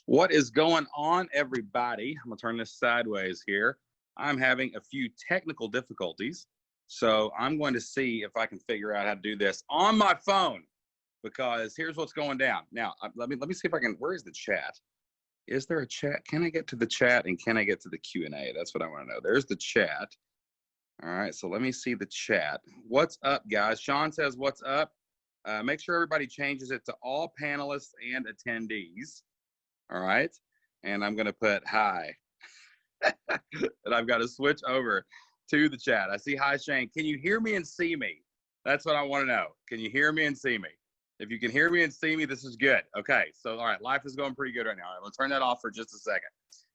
What is going on, everybody? I'm going to turn this sideways here. I'm having a few technical difficulties, so I'm going to see if I can figure out how to do this on my phone, because here's what's going down. Now, let me see if I can. Where is the chat? Is there a chat? Can I get to the chat, and can I get to the Q&A? That's what I want to know. There's the chat. All right, so let me see the chat. What's up, guys? Sean says, what's up? Make sure everybody changes it to all panelists and attendees. All right, and I'm going to put hi. And I've got to switch over to the chat. I see hi, Shane. Can you hear me and see me? That's what I want to know. Can you hear me and see me? If you can hear me and see me, this is good. Okay, so all right, life is going pretty good right now. All right, let's turn that off for just a second.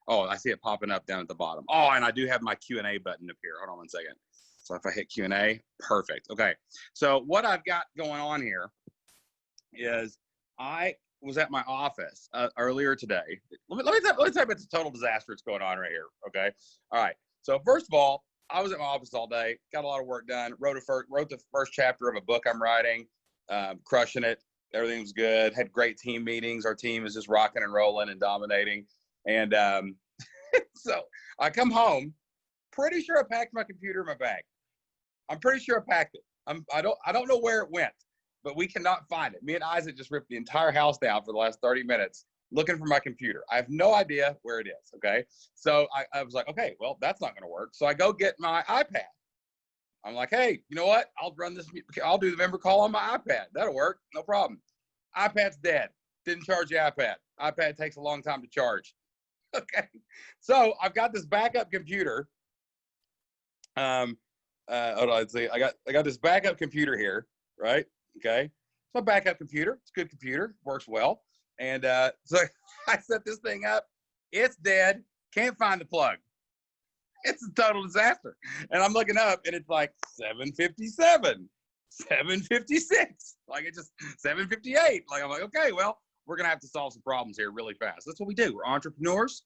Oh, I see it popping up down at the bottom. Oh, and I do have my Q&A button up here. Hold on one second. So if I hit Q&A, perfect. Okay, so what I've got going on here is I was at my office earlier today. Let me tell you about the total disaster that's going on right here, okay? All right, so first of all, I was at my office all day, got a lot of work done, wrote the first chapter of a book I'm writing, crushing it. Everything was good, had great team meetings. Our team is just rocking and rolling and dominating. And so I come home, pretty sure I packed my computer in my bag. I'm pretty sure I packed it. I don't know where it went, but we cannot find it. Me and Isaac just ripped the entire house down for the last 30 minutes looking for my computer. I have no idea where it is, okay? So I was like, okay, well, that's not gonna work. So I go get my iPad. I'm like, hey, you know what? I'll do the member call on my iPad. That'll work, no problem. iPad's dead. Didn't charge the iPad. iPad takes a long time to charge. Okay, so I've got this backup computer. Hold on, let's see. I got this backup computer here, right? Okay, it's my backup computer. It's a good computer, works well. And so I set this thing up. It's dead. Can't find the plug. It's a total disaster. And I'm looking up, and it's like 7:57, 7:56. Like it's just 7:58. Like I'm like, okay, well, we're gonna have to solve some problems here really fast. That's what we do. We're entrepreneurs,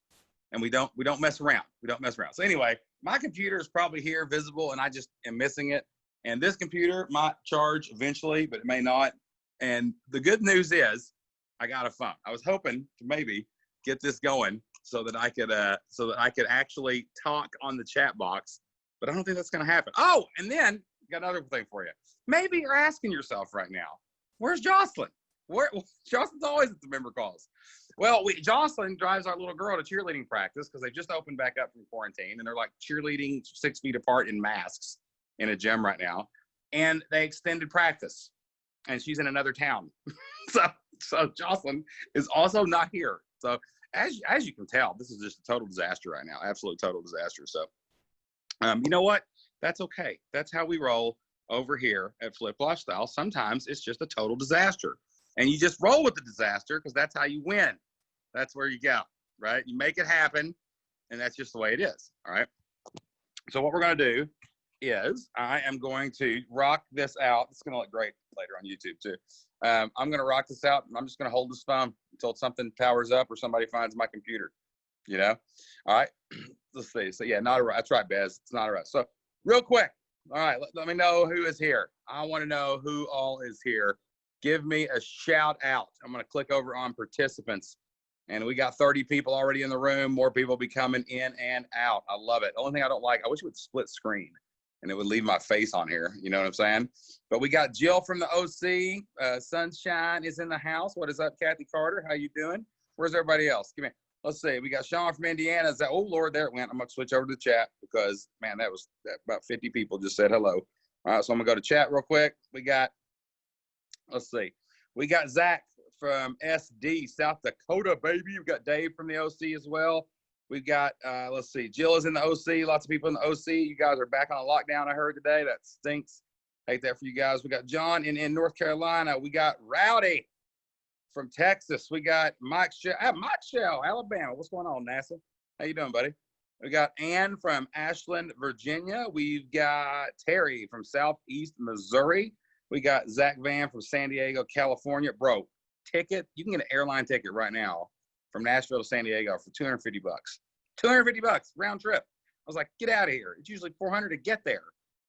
and we don't mess around. We don't mess around. So anyway, my computer is probably here, visible, and I just am missing it. And this computer might charge eventually, but it may not. And the good news is, I got a phone. I was hoping to maybe get this going so that I could actually talk on the chat box, but I don't think that's going to happen. Oh, and then got another thing for you. Maybe you're asking yourself right now, where's Jocelyn? Jocelyn's always at the member calls. Well, Jocelyn drives our little girl to cheerleading practice because they just opened back up from quarantine, and they're like cheerleading 6 feet apart in masks in a gym right now, and they extended practice, and she's in another town. so Jocelyn is also not here. So as you can tell, this is just a total disaster right now, absolute total disaster. So you know what? That's okay. That's how we roll over here at Flip Lifestyle. Sometimes it's just a total disaster. And you just roll with the disaster because that's how you win. That's where you go, right? You make it happen, and that's just the way it is, all right? So what we're going to do is I am going to rock this out. It's going to look great later on YouTube, too. I'm going to rock this out, and I'm just going to hold this phone until something powers up or somebody finds my computer, you know? All right, let's see. So, yeah, not a rush. That's right, Bez. It's not a rush. So real quick, all right, let me know who is here. I want to know who all is here. Give me a shout out. I'm going to click over on participants, and we got 30 people already in the room. More people will be coming in and out. I love it. The only thing I don't like, I wish it would split screen and it would leave my face on here. You know what I'm saying? But we got Jill from the OC. Sunshine is in the house. What is up, Kathy Carter? How you doing? Where's everybody else? Give me. Let's see. We got Sean from Indiana. Is that? Oh Lord, there it went. I'm gonna switch over to the chat because man, that about 50 people just said hello. All right, so I'm gonna go to chat real quick. We got. Let's see. We got Zach from SD, South Dakota, baby. We've got Dave from the OC as well. We've got, let's see, Jill is in the OC. Lots of people in the OC. You guys are back on a lockdown, I heard today. That stinks. Hate that for you guys. We got John in North Carolina. We got Rowdy from Texas. We got Mike Shell, Alabama. What's going on, NASA? How you doing, buddy? We got Ann from Ashland, Virginia. We've got Terry from Southeast Missouri. We got Zach Van from San Diego, California. Bro, ticket, you can get an airline ticket right now from Nashville to San Diego for $250. $250 round trip. I was like, get out of here. It's usually $400 to get there.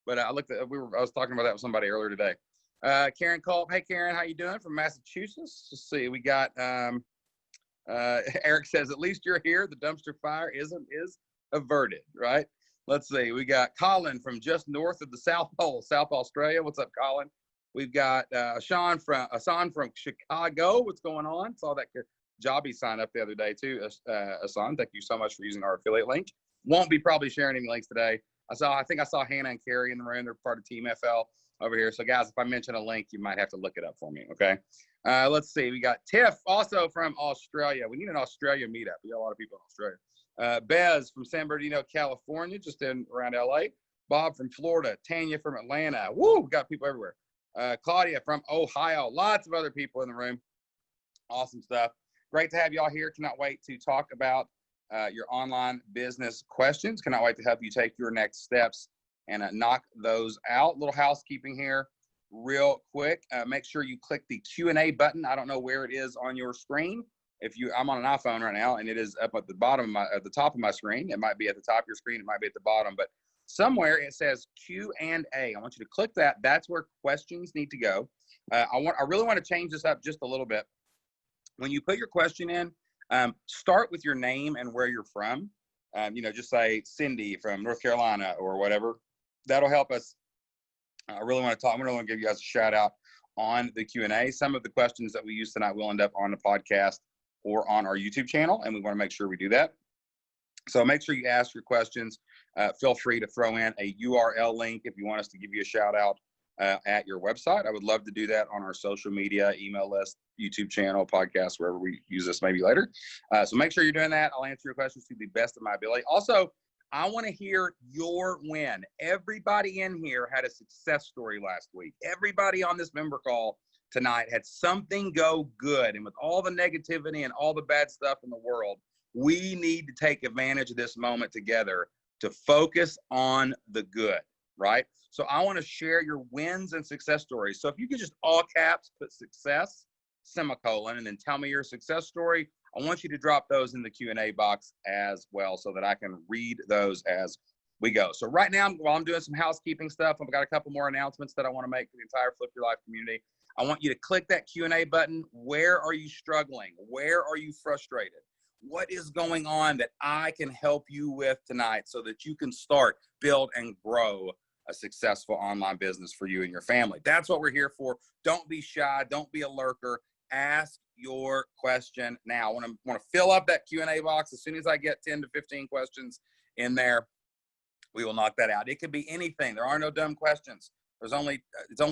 But I was talking about that with somebody earlier today. Karen Culp. Hey, Karen, how you doing? From Massachusetts. Let's see. We got Eric says, at least you're here. The dumpster fire is averted, right? Let's see. We got Colin from just north of the South Pole, South Australia. What's up, Colin? We've got Hassan from Chicago. What's going on? Saw that Jobby sign up the other day too. Hassan, thank you so much for using our affiliate link. Won't be probably sharing any links today. I think I saw Hannah and Carrie in the room. They're part of Team FL over here. So guys, if I mention a link, you might have to look it up for me. Okay. Let's see. We got Tiff also from Australia. We need an Australia meetup. We got a lot of people in Australia. Bez from San Bernardino, California, just around LA. Bob from Florida. Tanya from Atlanta. Woo, we got people everywhere. Claudia from Ohio. Lots of other people in the room. Awesome stuff. Great to have y'all here. Cannot wait to talk about your online business questions. Cannot wait to help you take your next steps and knock those out. Little housekeeping here real quick. Make sure you click the Q&A button. I don't know where it is on your screen. I'm on an iPhone right now, and it is up at the bottom at the top of my screen. It might be at the top of your screen. It might be at the bottom, but somewhere it says Q&A. I want you to click that. That's where questions need to go. I really want to change this up just a little bit. When you put your question in, start with your name and where you're from. Just say Cindy from North Carolina or whatever. That'll help us. I really want to give you guys a shout out on the Q&A. Some of the questions that we use tonight will end up on the podcast or on our YouTube channel, and we want to make sure we do that. So make sure you ask your questions. Feel free to throw in a URL link if you want us to give you a shout out at your website. I would love to do that on our social media, email list, YouTube channel, podcast, wherever we use this maybe later. So make sure you're doing that. I'll answer your questions to the best of my ability. Also, I want to hear your win. Everybody in here had a success story last week. Everybody on this member call tonight had something go good. And with all the negativity and all the bad stuff in the world, we need to take advantage of this moment together to focus on the good, right? So I want to share your wins and success stories. So if you could just all caps put success, semicolon, and then tell me your success story. I want you to drop those in the Q&A box as well so that I can read those as we go. So right now, while I'm doing some housekeeping stuff, I've got a couple more announcements that I want to make for the entire Flip Your Life community. I want you to click that Q&A button. Where are you struggling? Where are you frustrated? What is going on that I can help you with tonight so that you can start, build, and grow a successful online business for you and your family? That's what we're here for. Don't be shy. Don't be a lurker. Ask your question now. I want to fill up that Q&A box. As soon as I get 10 to 15 questions in there, we will knock that out. It could be anything. There are no dumb questions. It's only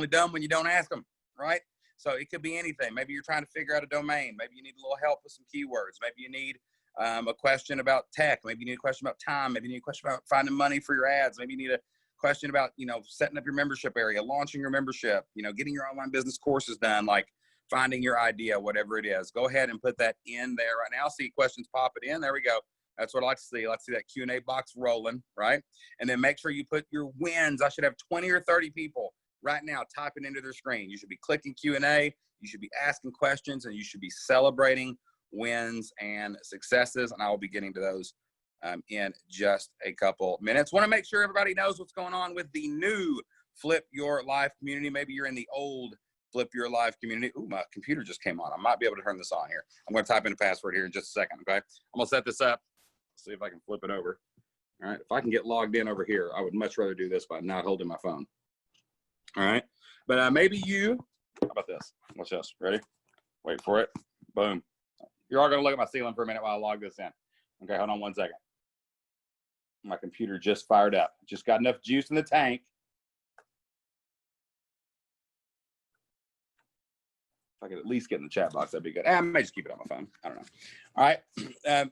dumb when you don't ask them, right? So it could be anything. Maybe you're trying to figure out a domain. Maybe you need a little help with some keywords. Maybe you need a question about tech. Maybe you need a question about time. Maybe you need a question about finding money for your ads. Maybe you need a question about, setting up your membership area, launching your membership, getting your online business courses done, like finding your idea, whatever it is. Go ahead and put that in there right now. See questions popping in. There we go. That's what I like to see. I like to see that Q&A box rolling, right? And then make sure you put your wins. I should have 20 or 30 people right now typing into their screen. You should be clicking Q&A. You should be asking questions, and you should be celebrating wins and successes. And I will be getting to those in just a couple minutes. Want to make sure everybody knows what's going on with the new Flip Your Life community. Maybe you're in the old Flip Your Life community. Ooh, my computer just came on. I might be able to turn this on here. I'm going to type in a password here in just a second, okay? I'm going to set this up. See if I can flip it over. All right. If I can get logged in over here, I would much rather do this by not holding my phone. All right. But maybe how about this? Watch this. Ready? Wait for it. Boom. You're all going to look at my ceiling for a minute while I log this in. Okay. Hold on one second. My computer just fired up. Just got enough juice in the tank. If I could at least get in the chat box, that'd be good. I may just keep it on my phone. I don't know. All right.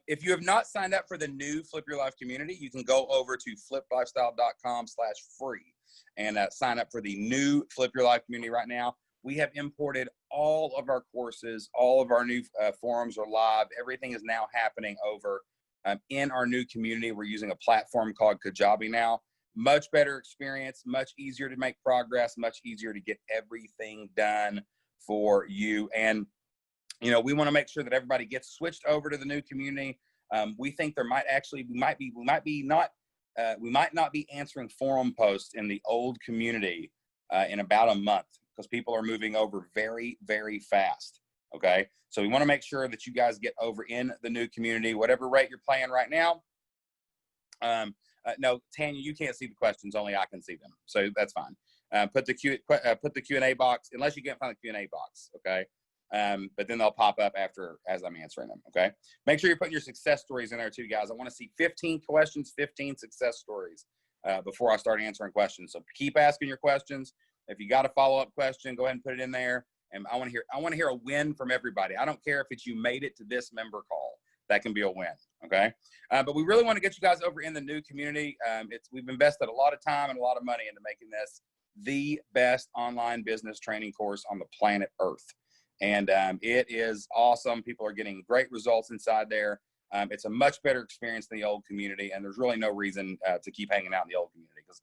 If you have not signed up for the new Flip Your Life community, you can go over to fliplifestyle.com/free and sign up for the new Flip Your Life community right now. We have imported all of our courses. All of our new forums are live. Everything is now happening over in our new community. We're using a platform called Kajabi now. Much better experience, much easier to make progress, much easier to get everything done for you. And we want to make sure that everybody gets switched over to the new community. We think there might not be answering forum posts in the old community in about a month, because people are moving over very, very fast. Okay. So we want to make sure that you guys get over in the new community, whatever rate you're playing right now. No, Tanya, you can't see the questions. Only I can see them. So that's fine. Put the Q&A box, unless you can't find the Q&A box. Okay. But then they'll pop up after as I'm answering them. Okay. Make sure you're putting your success stories in there too, guys. I want to see 15 questions, 15 success stories before I start answering questions. So keep asking your questions. If you got a follow-up question, go ahead and put it in there. And I want to hear a win from everybody. I don't care if it's you made it to this member call. That can be a win. Okay. But we really want to get you guys over in the new community. We've invested a lot of time and a lot of money into making this the best online business training course on the planet Earth. And it is awesome. People are getting great results inside there. It's a much better experience than the old community. And there's really no reason to keep hanging out in the old community, because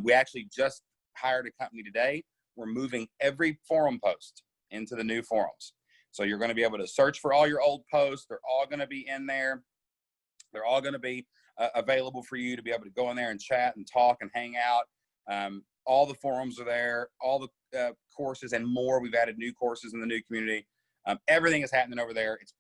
we actually just hired a company today. We're moving every forum post into the new forums. So you're going to be able to search for all your old posts. They're all going to be in there. They're all going to be available for you to be able to go in there and chat and talk and hang out. All the forums are there, all the courses and more. We've added new courses in the new community. Everything is happening over there. It's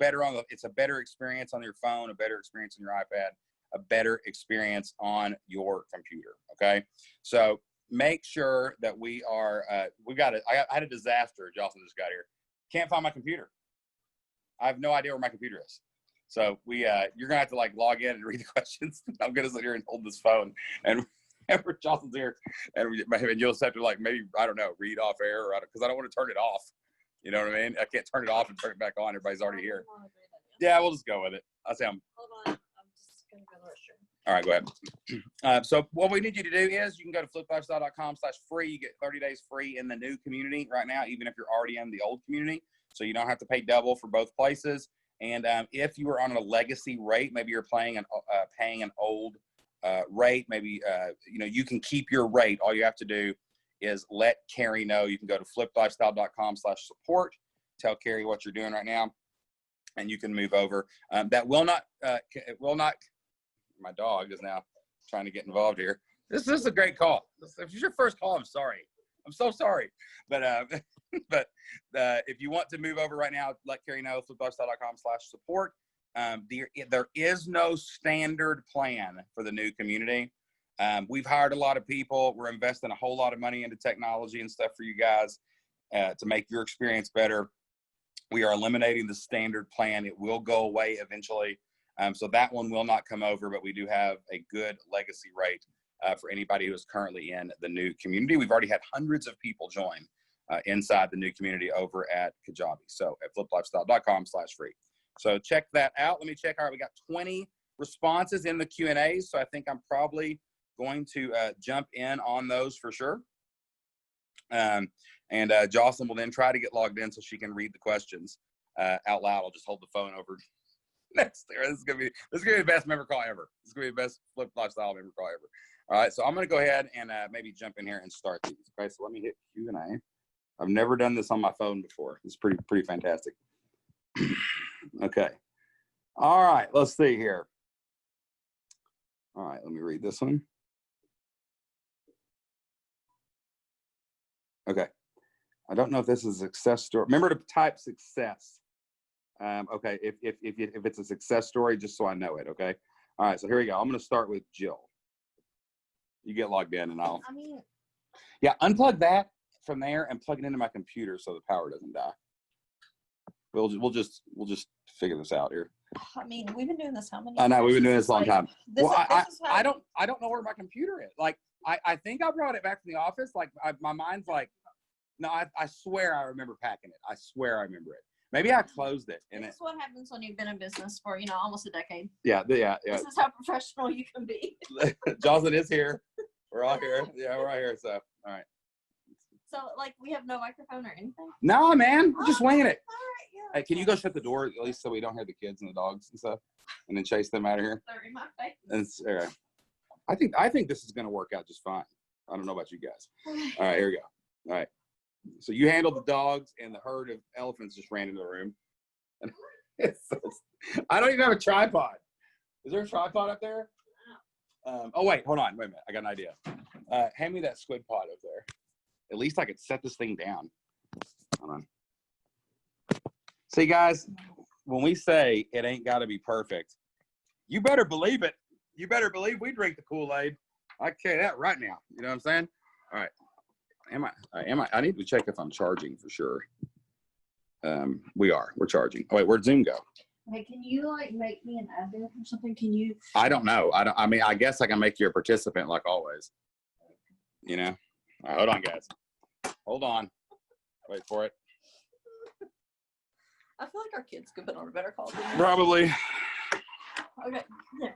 a better experience on your phone, a better experience on your iPad, a better experience on your computer. Okay. So make sure that we are, I had a disaster. Jocelyn just got here. Can't find my computer. I have no idea where my computer is. So you're gonna have to like log in and read the questions. I'm gonna sit here and hold this phone, and whenever Jocelyn's here, and you'll just have to like maybe, I don't know, read off air, or because I don't want to turn it off. You know what I mean? I can't turn it off and turn it back on. Everybody's already here. Yeah, we'll just go with it. I'll say Hold on, I'm just gonna go to the restroom. All right, go ahead. So what we need you to do is you can go to fliplifestyle.com/free. You get 30 days free in the new community right now, even if you're already in the old community. So you don't have to pay double for both places. And if you are on a legacy rate, maybe you're paying an old rate, maybe you can keep your rate. All you have to do is let Carrie know. You can go to fliplifestyle.com/support. Tell Carrie what you're doing right now, and you can move over. That will not. My dog is now trying to get involved here. This is a great call. If it's your first call, I'm sorry. I'm so sorry. But if you want to move over right now, let Carrie know. fliplifestyle.com/support. There is no standard plan for the new community. We've hired a lot of people. We're investing a whole lot of money into technology and stuff for you guys to make your experience better. We are eliminating the standard plan. It will go away eventually. So that one will not come over, but we do have a good legacy rate for anybody who is currently in the new community. We've already had hundreds of people join inside the new community over at Kajabi. So at fliplifestyle.com/free. So check that out. Let me check. All right, we got 20 responses in the Q&A. So I think I'm probably going to jump in on those for sure. And Jocelyn will then try to get logged in so she can read the questions out loud. I'll just hold the phone over next there. This is gonna be the best member call ever. This is gonna be the best Flip Lifestyle member call ever. All right, so I'm gonna go ahead and maybe jump in here and start these. Okay, so let me hit Q&A. I've never done this on my phone before. It's pretty fantastic. Okay. All right, let's see here. All right, let me read this one. Okay. I don't know if this is a success story. Remember to type success. Okay, if it's a success story, just so I know it, okay? All right, so here we go. I'm going to start with Jill. You get logged in and I'll... Yeah, unplug that from there and plug it into my computer so the power doesn't die. We'll just figure this out here. I mean, we've been doing this how many I know, years? we've been doing this a long time. I don't know where my computer is. Like, I think I brought it back from the office. Like, my mind's like, no, I swear I remember packing it. I swear I remember it. Maybe I closed it. This is what happens when you've been in business for, almost a decade. Yeah. This is how professional you can be. Jocelyn is here. We're all here. Yeah, we're all here. So, all right. So, like, we have no microphone or anything? No, man. We're just winging it. All right, yeah. Hey, can you go shut the door, at least so we don't hear the kids and the dogs and stuff, and then chase them out of here? They're in my face. All right. I think this is going to work out just fine. I don't know about you guys. All right, here we go. All right. So you handled the dogs, and the herd of elephants just ran into the room. I don't even have a tripod. Is there a tripod up there? Oh, wait. Hold on. Wait a minute. I got an idea. Hand me that squid pod up there. At least I could set this thing down. Hold on. See, guys, when we say it ain't got to be perfect, you better believe it. You better believe we drink the Kool-Aid. I carry that right now. You know what I'm saying? All right. I need to check if I'm charging for sure. We're charging. Oh, wait, where'd Zoom go? Okay, can you like make me an admin or something? Can you? I don't know. I mean, I guess I can make you a participant like always. You know? All right, hold on, guys. Hold on. Wait for it. I feel like our kids could put on a better call. Probably. Okay. Yeah.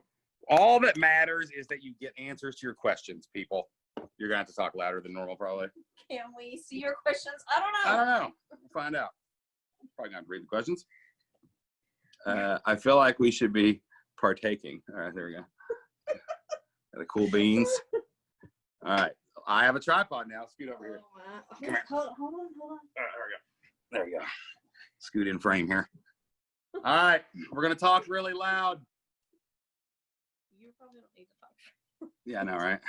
All that matters is that you get answers to your questions, people. You're going to have to talk louder than normal, probably. Can we see your questions? I don't know. I don't know. We'll find out. Probably not read the questions. I feel like we should be partaking. All right, there we go. Got the cool beans. All right. I have a tripod now. Scoot over here. Hold on. All right, there we go. Scoot in frame here. All right. We're going to talk really loud. You probably don't need to talk. Yeah, I know, right?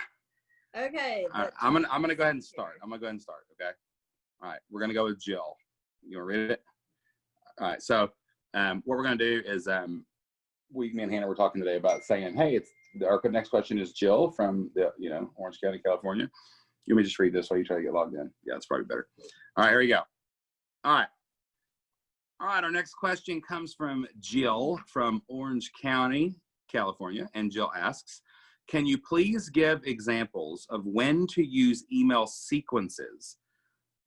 Okay. All right, I'm gonna go ahead and start. Okay. All right, we're gonna go with Jill. You wanna read it? All right. So, what we're gonna do is, me and Hannah were talking today about saying, hey, our next question is Jill from the Orange County, California. You want me to just read this while you try to get logged in? Yeah, it's probably better. All right, here we go. All right. Our next question comes from Jill from Orange County, California, and Jill asks, can you please give examples of when to use email sequences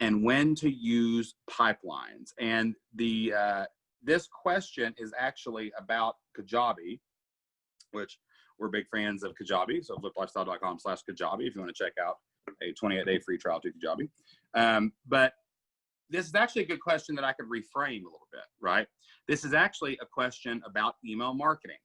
and when to use pipelines? And this question is actually about Kajabi, which we're big fans of Kajabi. So fliplifestyle.com/Kajabi if you want to check out a 28-day free trial to Kajabi. But this is actually a good question that I could reframe a little bit, right? This is actually a question about email marketing,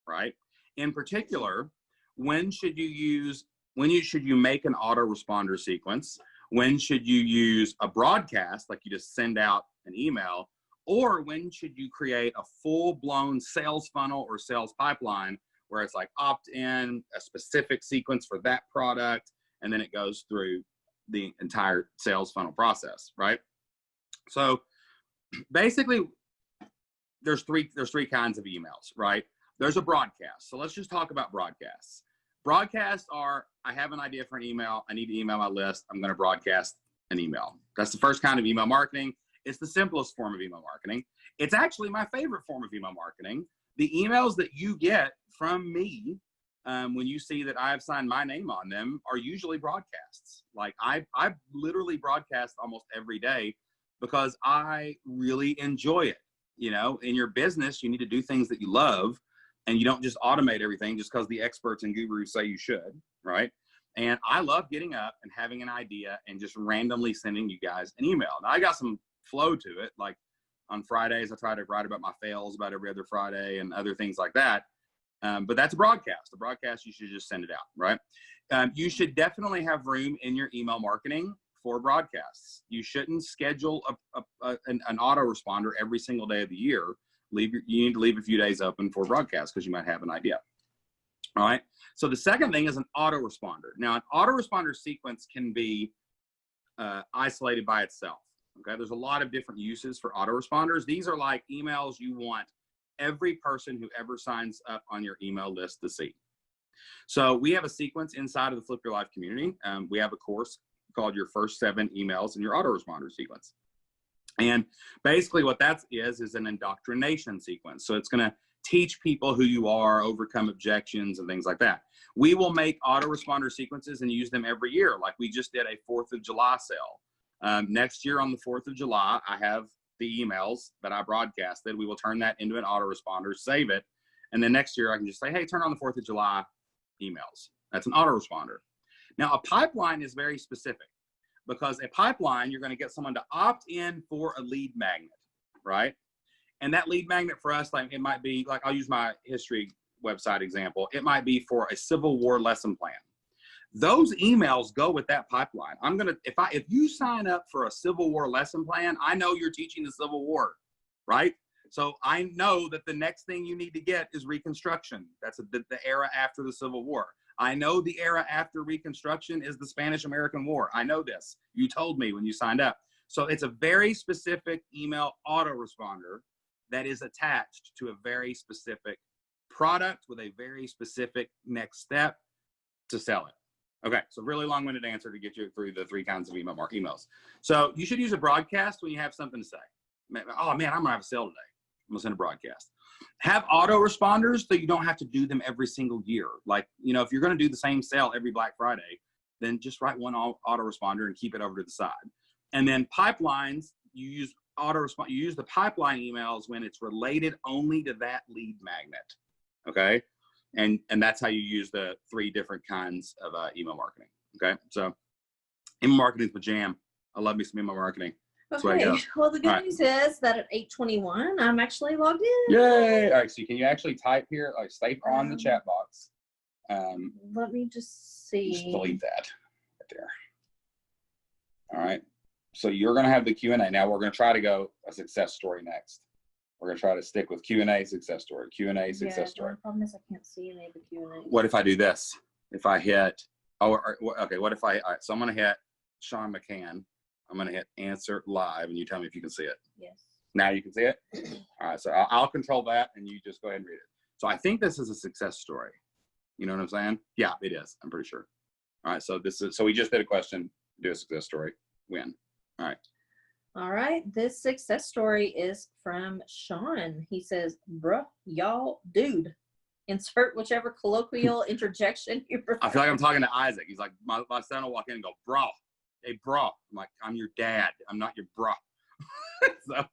right? In particular, when should you make an autoresponder sequence? When should you use a broadcast, like you just send out an email? Or when should you create a full-blown sales funnel or sales pipeline where it's like opt-in, a specific sequence for that product, and then it goes through the entire sales funnel process, right? So basically, there's three kinds of emails, right? There's a broadcast. So let's just talk about broadcasts. Broadcasts are, I have an idea for an email. I need to email my list. I'm going to broadcast an email. That's the first kind of email marketing. It's the simplest form of email marketing. It's actually my favorite form of email marketing. The emails that you get from me when you see that I have signed my name on them are usually broadcasts. Like I literally broadcast almost every day because I really enjoy it. You know, in your business, you need to do things that you love. And you don't just automate everything just because the experts and gurus say you should, right? And I love getting up and having an idea and just randomly sending you guys an email. Now, I got some flow to it. Like on Fridays, I try to write about my fails about every other Friday and other things like that. But that's a broadcast. A broadcast, you should just send it out, right? You should definitely have room in your email marketing for broadcasts. You shouldn't schedule an autoresponder every single day of the year. You need to leave a few days open for broadcast because you might have an idea. All right. So the second thing is an autoresponder. Now, an autoresponder sequence can be isolated by itself. Okay. There's a lot of different uses for autoresponders. These are like emails you want every person who ever signs up on your email list to see. So we have a sequence inside of the Flip Your Life community. We have a course called Your First 7 Emails in Your Autoresponder Sequence. And basically what that is an indoctrination sequence. So it's going to teach people who you are, overcome objections and things like that. We will make autoresponder sequences and use them every year. Like we just did a 4th of July sale. Next year on the 4th of July, I have the emails that I broadcasted. We will turn that into an autoresponder, save it. And then next year I can just say, hey, turn on the 4th of July emails. That's an autoresponder. Now a pipeline is very specific. Because a pipeline, you're going to get someone to opt in for a lead magnet, right? And that lead magnet for us, like it might be, like I'll use my history website example. It might be for a Civil War lesson plan. Those emails go with that pipeline. If you sign up for a Civil War lesson plan, I know you're teaching the Civil War, right? So I know that the next thing you need to get is Reconstruction. That's the era after the Civil War. I know the era after Reconstruction is the Spanish-American War. I know this. You told me when you signed up. So it's a very specific email autoresponder that is attached to a very specific product with a very specific next step to sell it. Okay, so really long-winded answer to get you through the 3 kinds of emails. So you should use a broadcast when you have something to say. Oh man, I'm gonna have a sale today. I'm gonna send a broadcast. Have autoresponders so you don't have to do them every single year. Like, if you're gonna do the same sale every Black Friday, then just write one autoresponder and keep it over to the side. And then pipelines, you use you use the pipeline emails when it's related only to that lead magnet. Okay. And that's how you use the 3 different kinds of email marketing. Okay. So email marketing is my jam. I love me some email marketing. That's Okay. Well, the good news is that at 8:21, I'm actually logged in. Yay. All right. So can you actually type here, like stay on the chat box? Let me just see. Just delete that right there. All right. So you're going to have the Q&A. Now we're going to try to go a success story next. We're going to try to stick with Q&A, success story, Q&A, success story. The problem is I can't see any of the Q&A. What if I do this? If I hit, okay, what if all right, so I'm going to hit Sean McCann. I'm going to hit answer live, and you tell me if you can see it. Yes. Now you can see it? All right, so I'll control that, and you just go ahead and read it. So I think this is a success story. You know what I'm saying? Yeah, it is. I'm pretty sure. All right, so we just did a question, do a success story, win. All right. All right. This success story is from Sean. He says, bruh, y'all, dude. Insert whichever colloquial interjection you prefer. I feel like I'm talking to Isaac. He's like, my son will walk in and go, bro. Hey, bro. I'm like, I'm your dad. I'm not your bro. So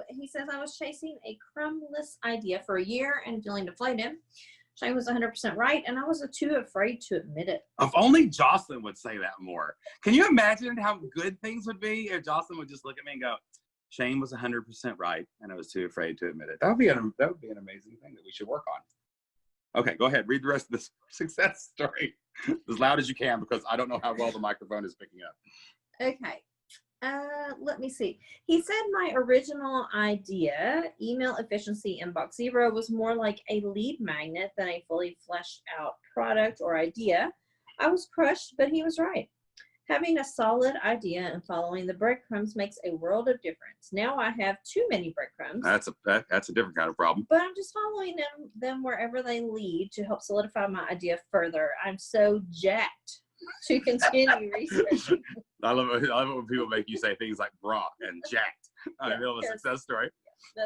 he says, I was chasing a crumbless idea for a year and feeling deflated. Shane was 100% right, and I was too afraid to admit it. If only Jocelyn would say that more. Can you imagine how good things would be if Jocelyn would just look at me and go, Shane was 100% right, and I was too afraid to admit it. That would be an amazing thing that we should work on. Okay, go ahead. Read the rest of this success story as loud as you can, because I don't know how well the microphone is picking up. Okay. Let me see. He said my original idea, email efficiency inbox zero, was more like a lead magnet than a fully fleshed out product or idea. I was crushed, but he was right. Having a solid idea and following the breadcrumbs makes a world of difference. Now I have too many breadcrumbs. That's a different kind of problem. But I'm just following them wherever they lead to help solidify my idea further. I'm so jacked to continue researching. I love it when people make you say things like bra and jacked in the middle of a success story.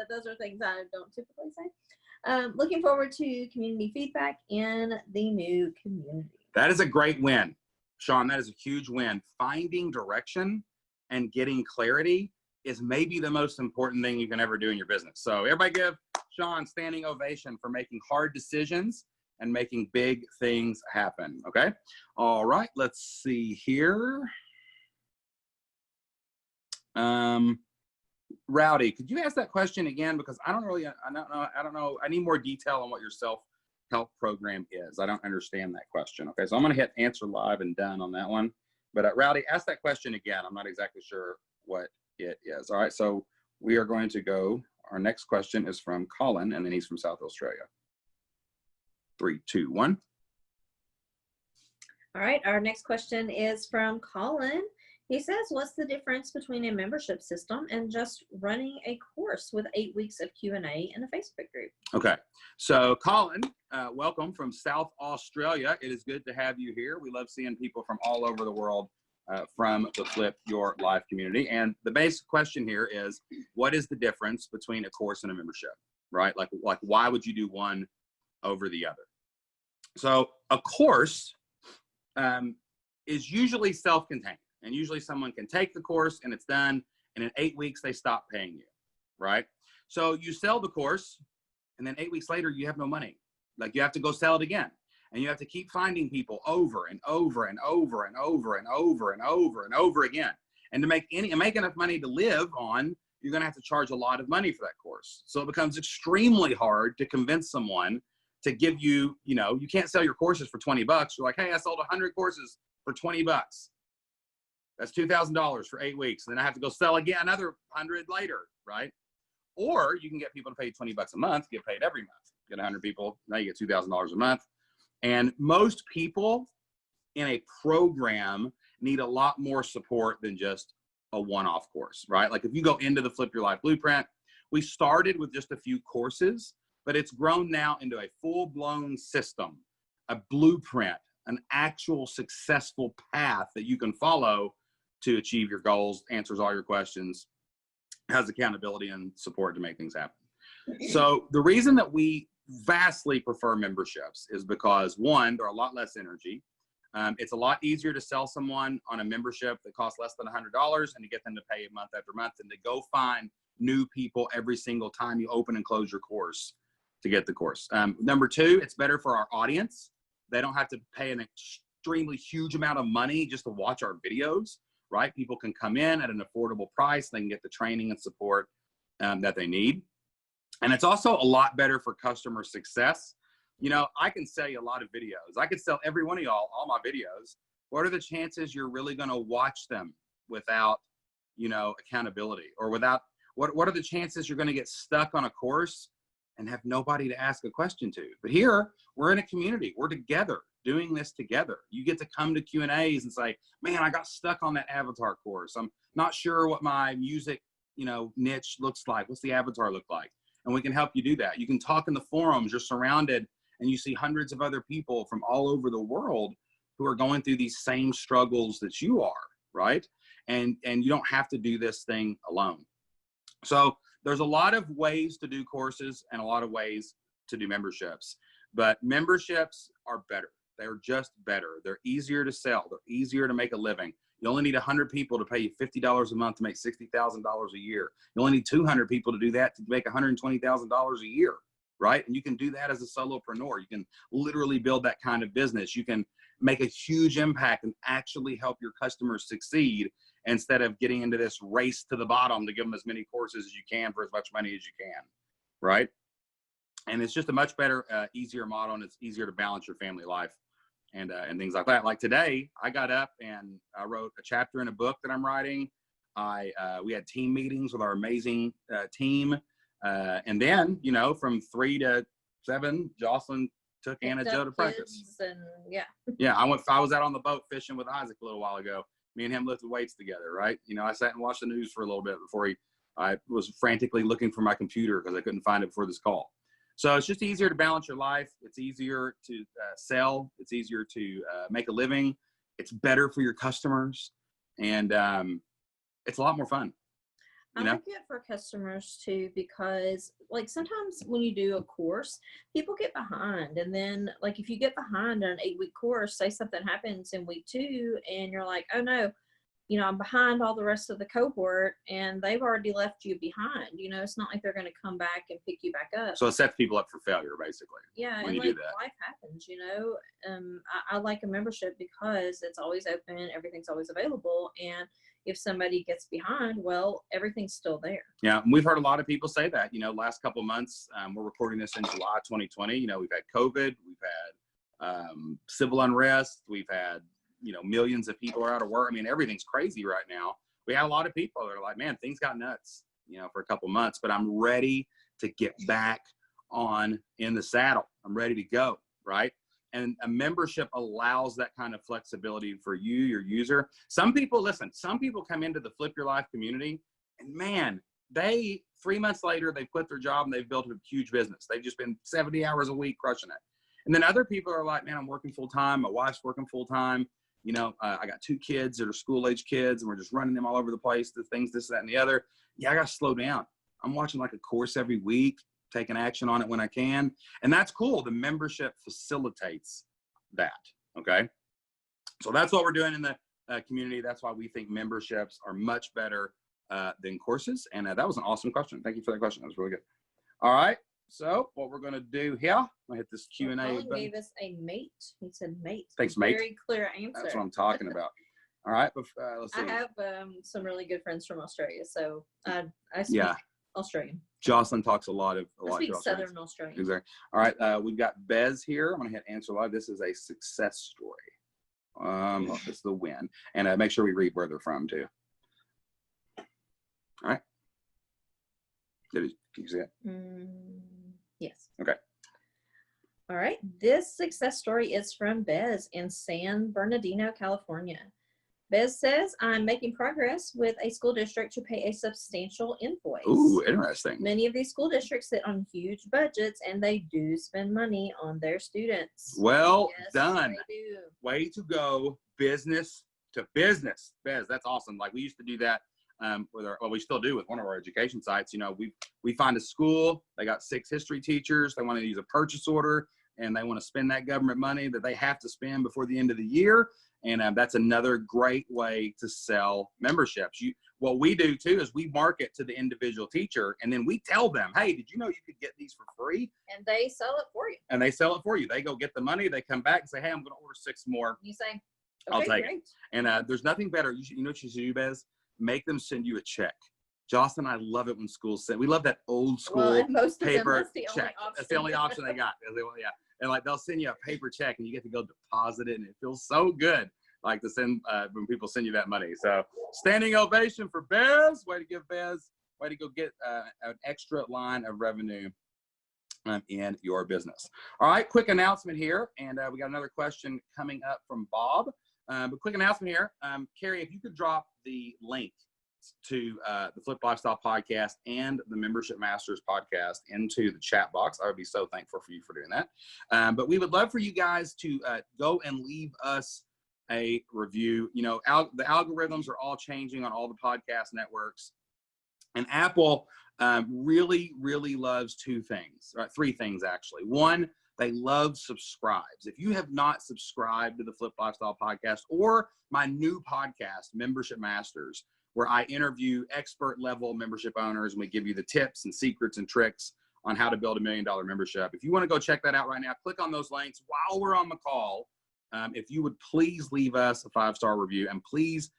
Those are things I don't typically say. Looking forward to community feedback in the new community. That is a great win, Sean. That is a huge win. Finding direction and getting clarity is maybe the most important thing you can ever do in your business. So everybody give Sean standing ovation for making hard decisions and making big things happen. Okay. All right. Let's see here. Rowdy, could you ask that question again? Because I don't know. I need more detail on what your self-help program is. I don't understand that question. Okay. So I'm going to hit answer live and done on that one. But Rowdy, ask that question again. I'm not exactly sure what it is. All right. So we are going to go. Our next question is from Colin, and then he's from South Australia. 3, 2, 1. All right, our next question is from Colin. He says, what's the difference between a membership system and just running a course with 8 weeks of Q&A in a Facebook group? Okay, so Colin, welcome from South Australia. It is good to have you here. We love seeing people from all over the world from the Flip Your Life community. And the basic question here is, what is the difference between a course and a membership, right? Like why would you do one over the other? So a course is usually self-contained, and usually someone can take the course and it's done, and in 8 weeks they stop paying you, right? So you sell the course, and then 8 weeks later you have no money. Like you have to go sell it again, and you have to keep finding people over and over and over and over and over and over and over again. And to make enough money to live on, you're going to have to charge a lot of money for that course. So it becomes extremely hard to convince someone to give you, you can't sell your courses for $20. You're like, hey, I sold 100 courses for $20. That's $2,000 for 8 weeks. And then I have to go sell again another 100 later, right? Or you can get people to pay $20 a month, get paid every month. Get 100 people, now you get $2,000 a month. And most people in a program need a lot more support than just a one-off course, right? Like if you go into the Flip Your Life Blueprint, we started with just a few courses, but it's grown now into a full-blown system, a blueprint, an actual successful path that you can follow to achieve your goals, answers all your questions, has accountability and support to make things happen. So the reason that we vastly prefer memberships is because, one, they're a lot less energy. It's a lot easier to sell someone on a membership that costs less than $100 and to get them to pay month after month than to go find new people every single time you open and close your course to get the course. Number two, it's better for our audience. They don't have to pay an extremely huge amount of money just to watch our videos, right? People can come in at an affordable price. They can get the training and support that they need. And it's also a lot better for customer success. You know, I can sell you a lot of videos. I could sell every one of y'all all my videos. What are the chances you're really going to watch them without, you know, accountability, or without, what are the chances you're going to get stuck on a course and have nobody to ask a question to? But here, we're in a community. We're together doing this together. You get to come to Q&As and say, man, I got stuck on that avatar course. I'm not sure what my music, you know, niche looks like. What's the avatar look like? And we can help you do that. You can talk in the forums. You're surrounded and you see hundreds of other people from all over the world who are going through these same struggles that you are, right? And you don't have to do this thing alone. So there's a lot of ways to do courses and a lot of ways to do memberships, but memberships are better. They're just better. They're easier to sell. They're easier to make a living. You only need 100 people to pay you $50 a month to make $60,000 a year. You only need 200 people to do that to make $120,000 a year, right? And you can do that as a solopreneur. You can literally build that kind of business. You can make a huge impact and actually help your customers succeed instead of getting into this race to the bottom to give them as many courses as you can for as much money as you can, right? And it's just a much better, easier model, and it's easier to balance your family life and things like that. Like today, I got up and I wrote a chapter in a book that I'm writing. We had team meetings with our amazing team. And then, you know, from 3 to 7, Jocelyn took Anna Joe to practice. And Yeah, I was out on the boat fishing with Isaac a little while ago. Me and him lifted weights together, right? You know, I sat and watched the news for a little bit before I was frantically looking for my computer because I couldn't find it before this call. So it's just easier to balance your life. It's easier to sell. It's easier to make a living. It's better for your customers. And it's a lot more fun. I like it for customers too, because like sometimes when you do a course, people get behind, and then like if you get behind on an 8-week course, say something happens in week 2 and you're like, oh no, you know, I'm behind all the rest of the cohort and they've already left you behind. You know, it's not like they're going to come back and pick you back up. So it sets people up for failure, basically. Yeah, and like life happens, you know. I like a membership because it's always open, everything's always available, and if somebody gets behind, well, everything's still there. Yeah, we've heard a lot of people say that. You know, last couple of months, we're recording this in July 2020. You know, we've had COVID, we've had civil unrest, we've had, you know, millions of people are out of work. I mean, everything's crazy right now. We had a lot of people that are like, man, things got nuts, you know, for a couple of months, but I'm ready to get back on in the saddle. I'm ready to go, right? And a membership allows that kind of flexibility for you, your user. Some people come into the Flip Your Life community and man, 3 months later, they quit their job and they've built a huge business. They've just been 70 hours a week crushing it. And then other people are like, man, I'm working full time. My wife's working full time. You know, I got 2 kids that are school age kids and we're just running them all over the place, the things, this, that, and the other. Yeah, I got to slow down. I'm watching like a course every week, taking action on it when I can. And that's cool. The membership facilitates that. Okay. So that's what we're doing in the community. That's why we think memberships are much better than courses. And that was an awesome question. Thank you for that question. That was really good. All right. So what we're going to do here, I'm going to hit this Q&A button. Gave us a mate. He said mate. Thanks, mate. Very clear answer. That's what I'm talking about. All right. Let's see. I have some really good friends from Australia. So I speak Australian. Jocelyn talks I speak Southern Australian. Exactly. All right. We've got Bez here. I'm going to hit answer live. This is a success story. This is the win. And make sure we read where they're from too. All right. Can you see it? Yes. Okay. All right. This success story is from Bez in San Bernardino, California. Bez says, I'm making progress with a school district to pay a substantial invoice. Ooh, interesting. Many of these school districts sit on huge budgets and they do spend money on their students. Well Yes, done. they do. Way to go, business to business. Bez, that's awesome. Like we used to do that we still do with one of our education sites. You know, we find a school, they got 6 history teachers, they want to use a purchase order, and they want to spend that government money that they have to spend before the end of the year. And that's another great way to sell memberships. What we do too is we market to the individual teacher, and then we tell them, hey, did you know you could get these for free? And they sell it for you. And they sell it for you. They go get the money, they come back and say, hey, I'm going to order 6 more. You say, okay, I'll take great. it. And there's nothing better. You know what you should do, Bez? Make them send you a check. Joss and I love it when schools send. We love that old school paper check. That's the only option they got. Yeah. And like they'll send you a paper check and you get to go deposit it, and it feels so good. Like to send when people send you that money. So standing ovation for Bez. Way to give Bez. Way to go get an extra line of revenue in your business. All right, quick announcement here, and we got another question coming up from Bob. But quick announcement here, Carrie, if you could drop the link to the Flip Lifestyle podcast and the Membership Masters podcast into the chat box, I would be so thankful for you for doing that. But we would love for you guys to go and leave us a review. You know, the algorithms are all changing on all the podcast networks, and Apple really, really loves 2 things, right? 3 things actually. One, they love subscribes. If you have not subscribed to the Flip Lifestyle podcast or my new podcast, Membership Masters, where I interview expert level membership owners and we give you the tips and secrets and tricks on how to build $1 million membership. If you want to go check that out right now, click on those links while we're on the call. If you would please leave us a 5-star review and please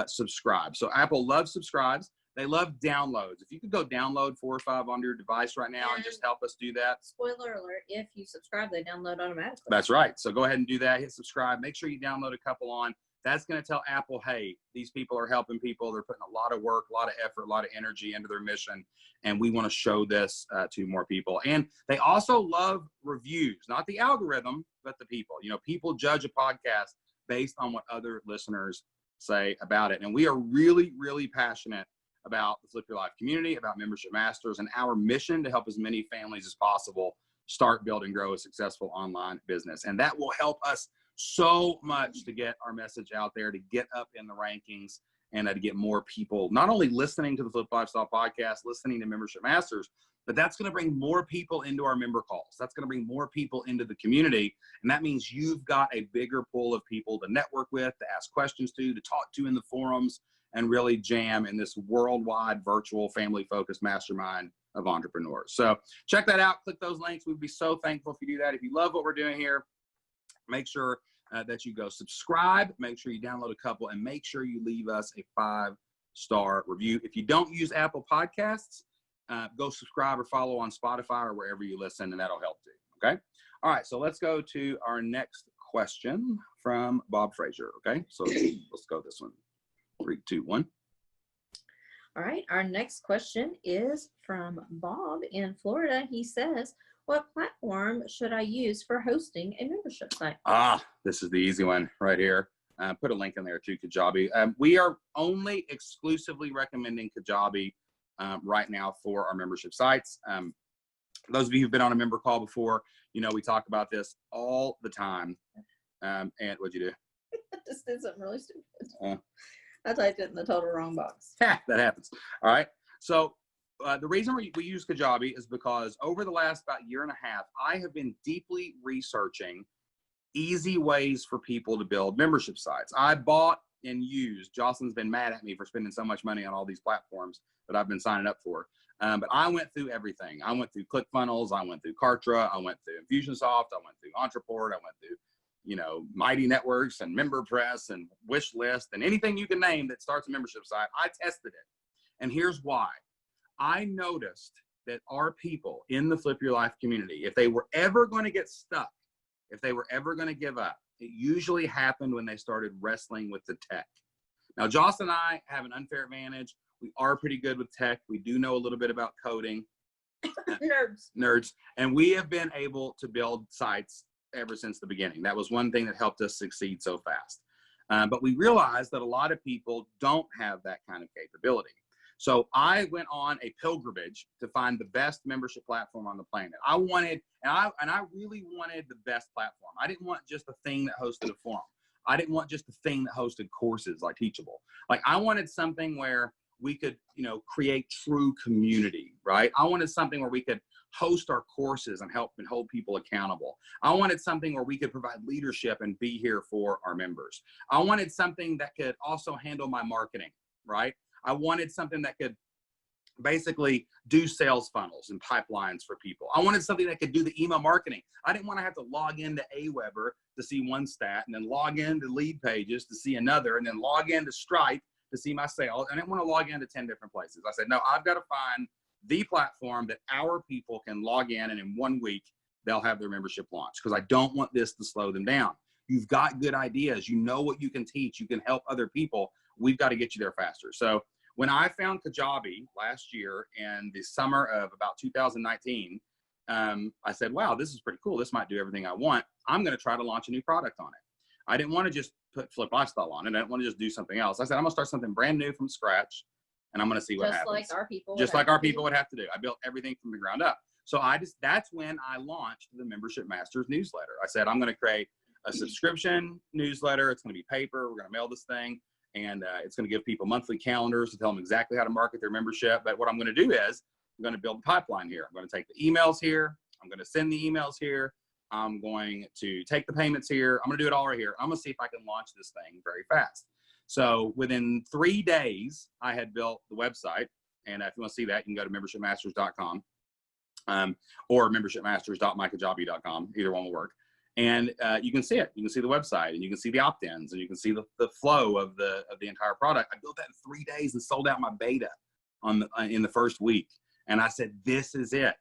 subscribe. So Apple loves subscribes. They love downloads. If you could go download 4 or 5 on your device right now and just help us do that. Spoiler alert, if you subscribe, they download automatically. That's right. So go ahead and do that. Hit subscribe. Make sure you download a couple on. That's going to tell Apple, hey, these people are helping people. They're putting a lot of work, a lot of effort, a lot of energy into their mission. And we want to show this to more people. And they also love reviews, not the algorithm, but the people. You know, people judge a podcast based on what other listeners say about it. And we are really, really passionate about the Flip Your Life community, about Membership Masters, and our mission to help as many families as possible start, build, and grow a successful online business. And that will help us so much to get our message out there, to get up in the rankings, and to get more people not only listening to the Flip Lifestyle podcast, listening to Membership Masters, but that's going to bring more people into our member calls. That's going to bring more people into the community. And that means you've got a bigger pool of people to network with, to ask questions to talk to in the forums, and really jam in this worldwide virtual family-focused mastermind of entrepreneurs. So check that out. Click those links. We'd be so thankful if you do that. If you love what we're doing here, make sure that you go subscribe. Make sure you download a couple, and make sure you leave us a 5-star review. If you don't use Apple Podcasts, go subscribe or follow on Spotify or wherever you listen, and that'll help too. Okay. All right. So let's go to our next question from Bob Frazier. Okay. So let's go this one. 3, 2, 1. All right. Our next question is from Bob in Florida. He says, what platform should I use for hosting a membership site? This is the easy one right here. Put a link in there too, Kajabi. We are only exclusively recommending Kajabi right now for our membership sites. Those of you who've been on a member call before, you know we talk about this all the time. And what'd you do? I just did something really stupid. I typed it in the total wrong box. That happens. All right. So the reason we use Kajabi is because over the last about year and a half, I have been deeply researching easy ways for people to build membership sites. I bought and used, Jocelyn's been mad at me for spending so much money on all these platforms that I've been signing up for. But I went through everything. I went through ClickFunnels. I went through Kartra. I went through Infusionsoft. I went through Entreport. I went through Mighty Networks and MemberPress and Wishlist and anything you can name that starts a membership site. I tested it. And here's why. I noticed that our people in the Flip Your Life community, if they were ever going to get stuck, if they were ever going to give up, it usually happened when they started wrestling with the tech. Now, Joss and I have an unfair advantage. We are pretty good with tech. We do know a little bit about coding. Nerds. And we have been able to build sites ever since the beginning. That was one thing that helped us succeed so fast. But we realized that a lot of people don't have that kind of capability. So I went on a pilgrimage to find the best membership platform on the planet. I wanted, and I really wanted the best platform. I didn't want just a thing that hosted a forum. I didn't want just a thing that hosted courses like Teachable. Like I wanted something where we could, create true community, right? I wanted something where we could host our courses and help and hold people accountable. I wanted something where we could provide leadership and be here for our members. I wanted something that could also handle my marketing, right? I wanted something that could basically do sales funnels and pipelines for people. I wanted something that could do the email marketing. I didn't want to have to log into Aweber to see one stat and then log into Lead Pages to see another and then log into Stripe to see my sales. I didn't want to log into 10 different places. I said, no, I've got to find the platform that our people can log in and in 1 week, they'll have their membership launch because I don't want this to slow them down. You've got good ideas. You know what you can teach. You can help other people. We've got to get you there faster. So when I found Kajabi last year in the summer of about 2019, I said, wow, this is pretty cool. This might do everything I want. I'm going to try to launch a new product on it. I didn't want to just put Flip Lifestyle on it. I didn't want to just do something else. I said, I'm going to start something brand new from scratch, and I'm going to see what happens. Just like our people. Just like our people would have to do. I built everything from the ground up. So that's when I launched the Membership Masters newsletter. I said, I'm going to create a subscription newsletter. It's going to be paper. We're going to mail this thing. And it's going to give people monthly calendars to tell them exactly how to market their membership. But what I'm going to do is I'm going to build a pipeline here. I'm going to take the emails here. I'm going to send the emails here. I'm going to take the payments here. I'm going to do it all right here. I'm going to see if I can launch this thing very fast. So within 3 days, I had built the website. And if you want to see that, you can go to membershipmasters.com or membershipmasters.mykajabi.com. Either one will work. And you can see it. You can see the website, and you can see the opt-ins, and you can see the flow of the entire product. I built that in 3 days and sold out my beta in the first week. And I said, this is it.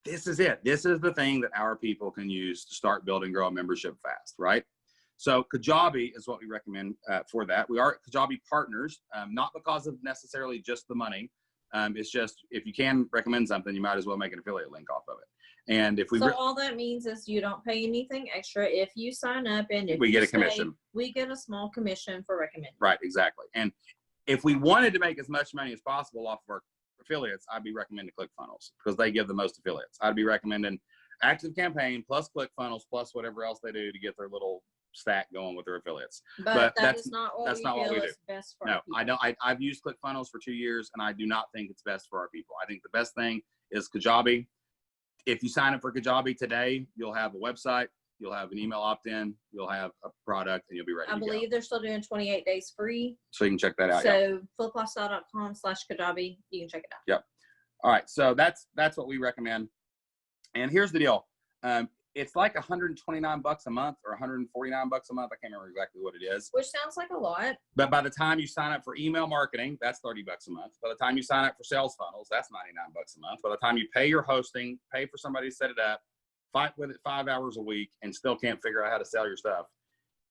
This is it. This is the thing that our people can use to start building, grow a membership fast, right? So Kajabi is what we recommend for that. We are Kajabi partners, not because of necessarily just the money. It's just if you can recommend something, you might as well make an affiliate link off of it. And if we all that means is you don't pay anything extra if you sign up, and if we get a commission. We get a small commission for recommending. Right, exactly. And if we wanted to make as much money as possible off of our affiliates, I'd be recommending ClickFunnels because they give the most affiliates. I'd be recommending Active Campaign plus ClickFunnels plus whatever else they do to get their little stack going with their affiliates. But that's not what we do. Best for no, I don't. I've used ClickFunnels for 2 years, and I do not think it's best for our people. I think the best thing is Kajabi. If you sign up for Kajabi today, you'll have a website, you'll have an email opt-in, you'll have a product, and you'll be ready to go. I believe they're still doing 28 days free. So you can check that out. So fliplifestyle.com/Kajabi, you can check it out. Yep. All right. So that's what we recommend. And here's the deal. It's like $129 a month or $149 a month. I can't remember exactly what it is. Which sounds like a lot. But by the time you sign up for email marketing, that's $30 a month. By the time you sign up for sales funnels, that's $99 a month. By the time you pay your hosting, pay for somebody to set it up, fight with it 5 hours a week, and still can't figure out how to sell your stuff,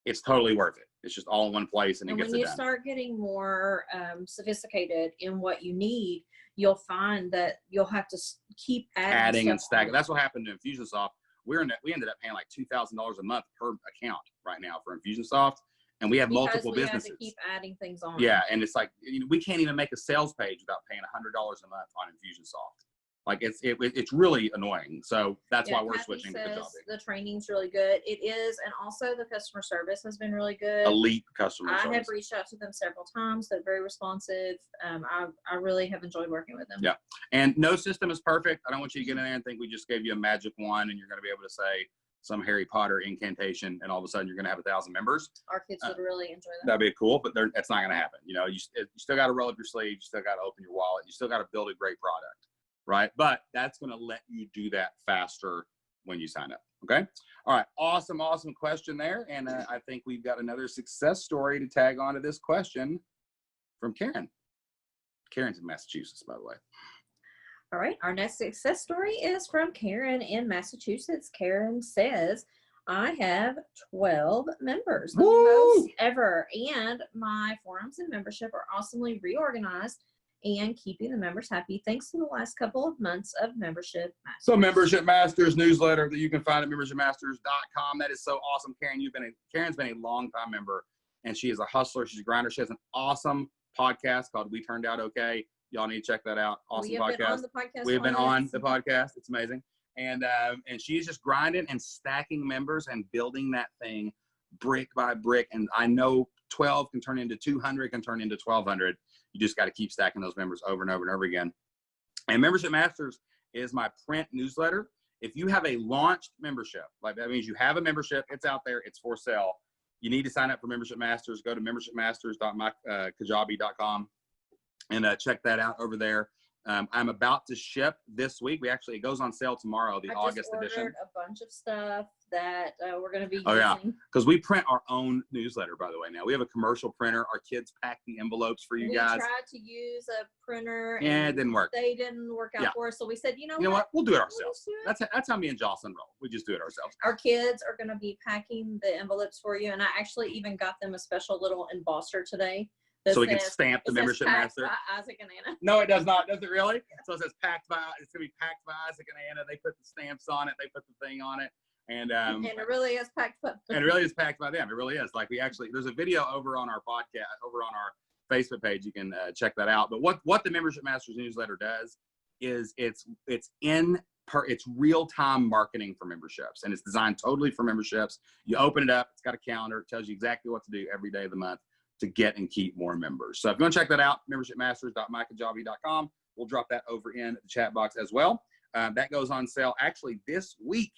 it's totally worth it. It's just all in one place, and it gets it done. And when you start getting more sophisticated in what you need, you'll find that you'll have to keep adding and stacking. That's what happened to Infusionsoft. We ended up paying like $2,000 a month per account right now for Infusionsoft, and we have multiple businesses. Have to keep adding things on. Yeah, and it's like we can't even make a sales page without paying $100 a month on Infusionsoft. Like it's really annoying. So that's why we're switching to Kajabi. The training's really good. It is, and also the customer service has been really good. Elite customer service. I have reached out to them several times. They're very responsive. I really have enjoyed working with them. Yeah, and no system is perfect. I don't want you to get in there and think we just gave you a magic wand and you're going to be able to say some Harry Potter incantation and all of a sudden you're going to have 1,000 members. Our kids would really enjoy that. That'd be cool, but that's not going to happen. You still got to roll up your sleeves. You still got to open your wallet. You still got to build a great product. Right? But that's going to let you do that faster when you sign up. Okay. All right. Awesome question there. And I think we've got another success story to tag on to this question from Karen. Karen's in Massachusetts, by the way. All right. Our next success story is from Karen in Massachusetts. Karen says, I have 12 members, the most ever, and my forums and membership are awesomely reorganized and keeping the members happy thanks to the last couple of months of Membership Masters. So Membership Masters newsletter that you can find at membershipmasters.com. That is so awesome, Karen. Karen's been a long time member and she is a hustler. She's a grinder. She has an awesome podcast called We Turned Out Okay. Y'all need to check that out. Awesome podcast. Been on the podcast. We've been on the podcast. It's amazing. And she's just grinding and stacking members and building that thing brick by brick. And I know 12 can turn into 200, can turn into 1,200. You just got to keep stacking those members over and over and over again. And Membership Masters is my print newsletter. If you have a launched membership, like that means you have a membership, it's out there, it's for sale. You need to sign up for Membership Masters. Go to membershipmasters.kajabi.com and check that out over there. I'm about to ship this week. It goes on sale tomorrow, the August edition. I ordered a bunch of stuff that we're going to be using. Oh, yeah, because we print our own newsletter, by the way, now. We have a commercial printer. Our kids pack the envelopes for you guys. We tried to use a printer. And it didn't work. They didn't work out for us, so we said, you know what? We'll do it ourselves. That's how me and Jocelyn roll. We just do it ourselves. Our kids are going to be packing the envelopes for you, and I actually even got them a special little embosser today. So we can stamp the Membership Master. By Isaac and Anna. No, it does not. Does it really? So it says packed by. It's gonna be packed by Isaac and Anna. They put the stamps on it. They put the thing on it, and it really is packed by. And it really is packed by them. It really is. Like there's a video over on our podcast, over on our Facebook page. You can check that out. But what the Membership Masters newsletter does is it's real-time marketing for memberships, and it's designed totally for memberships. You open it up. It's got a calendar. It tells you exactly what to do every day of the month to get and keep more members. So if you want to check that out, membershipmasters.mykajabi.com. We'll drop that over in the chat box as well. That goes on sale actually this week,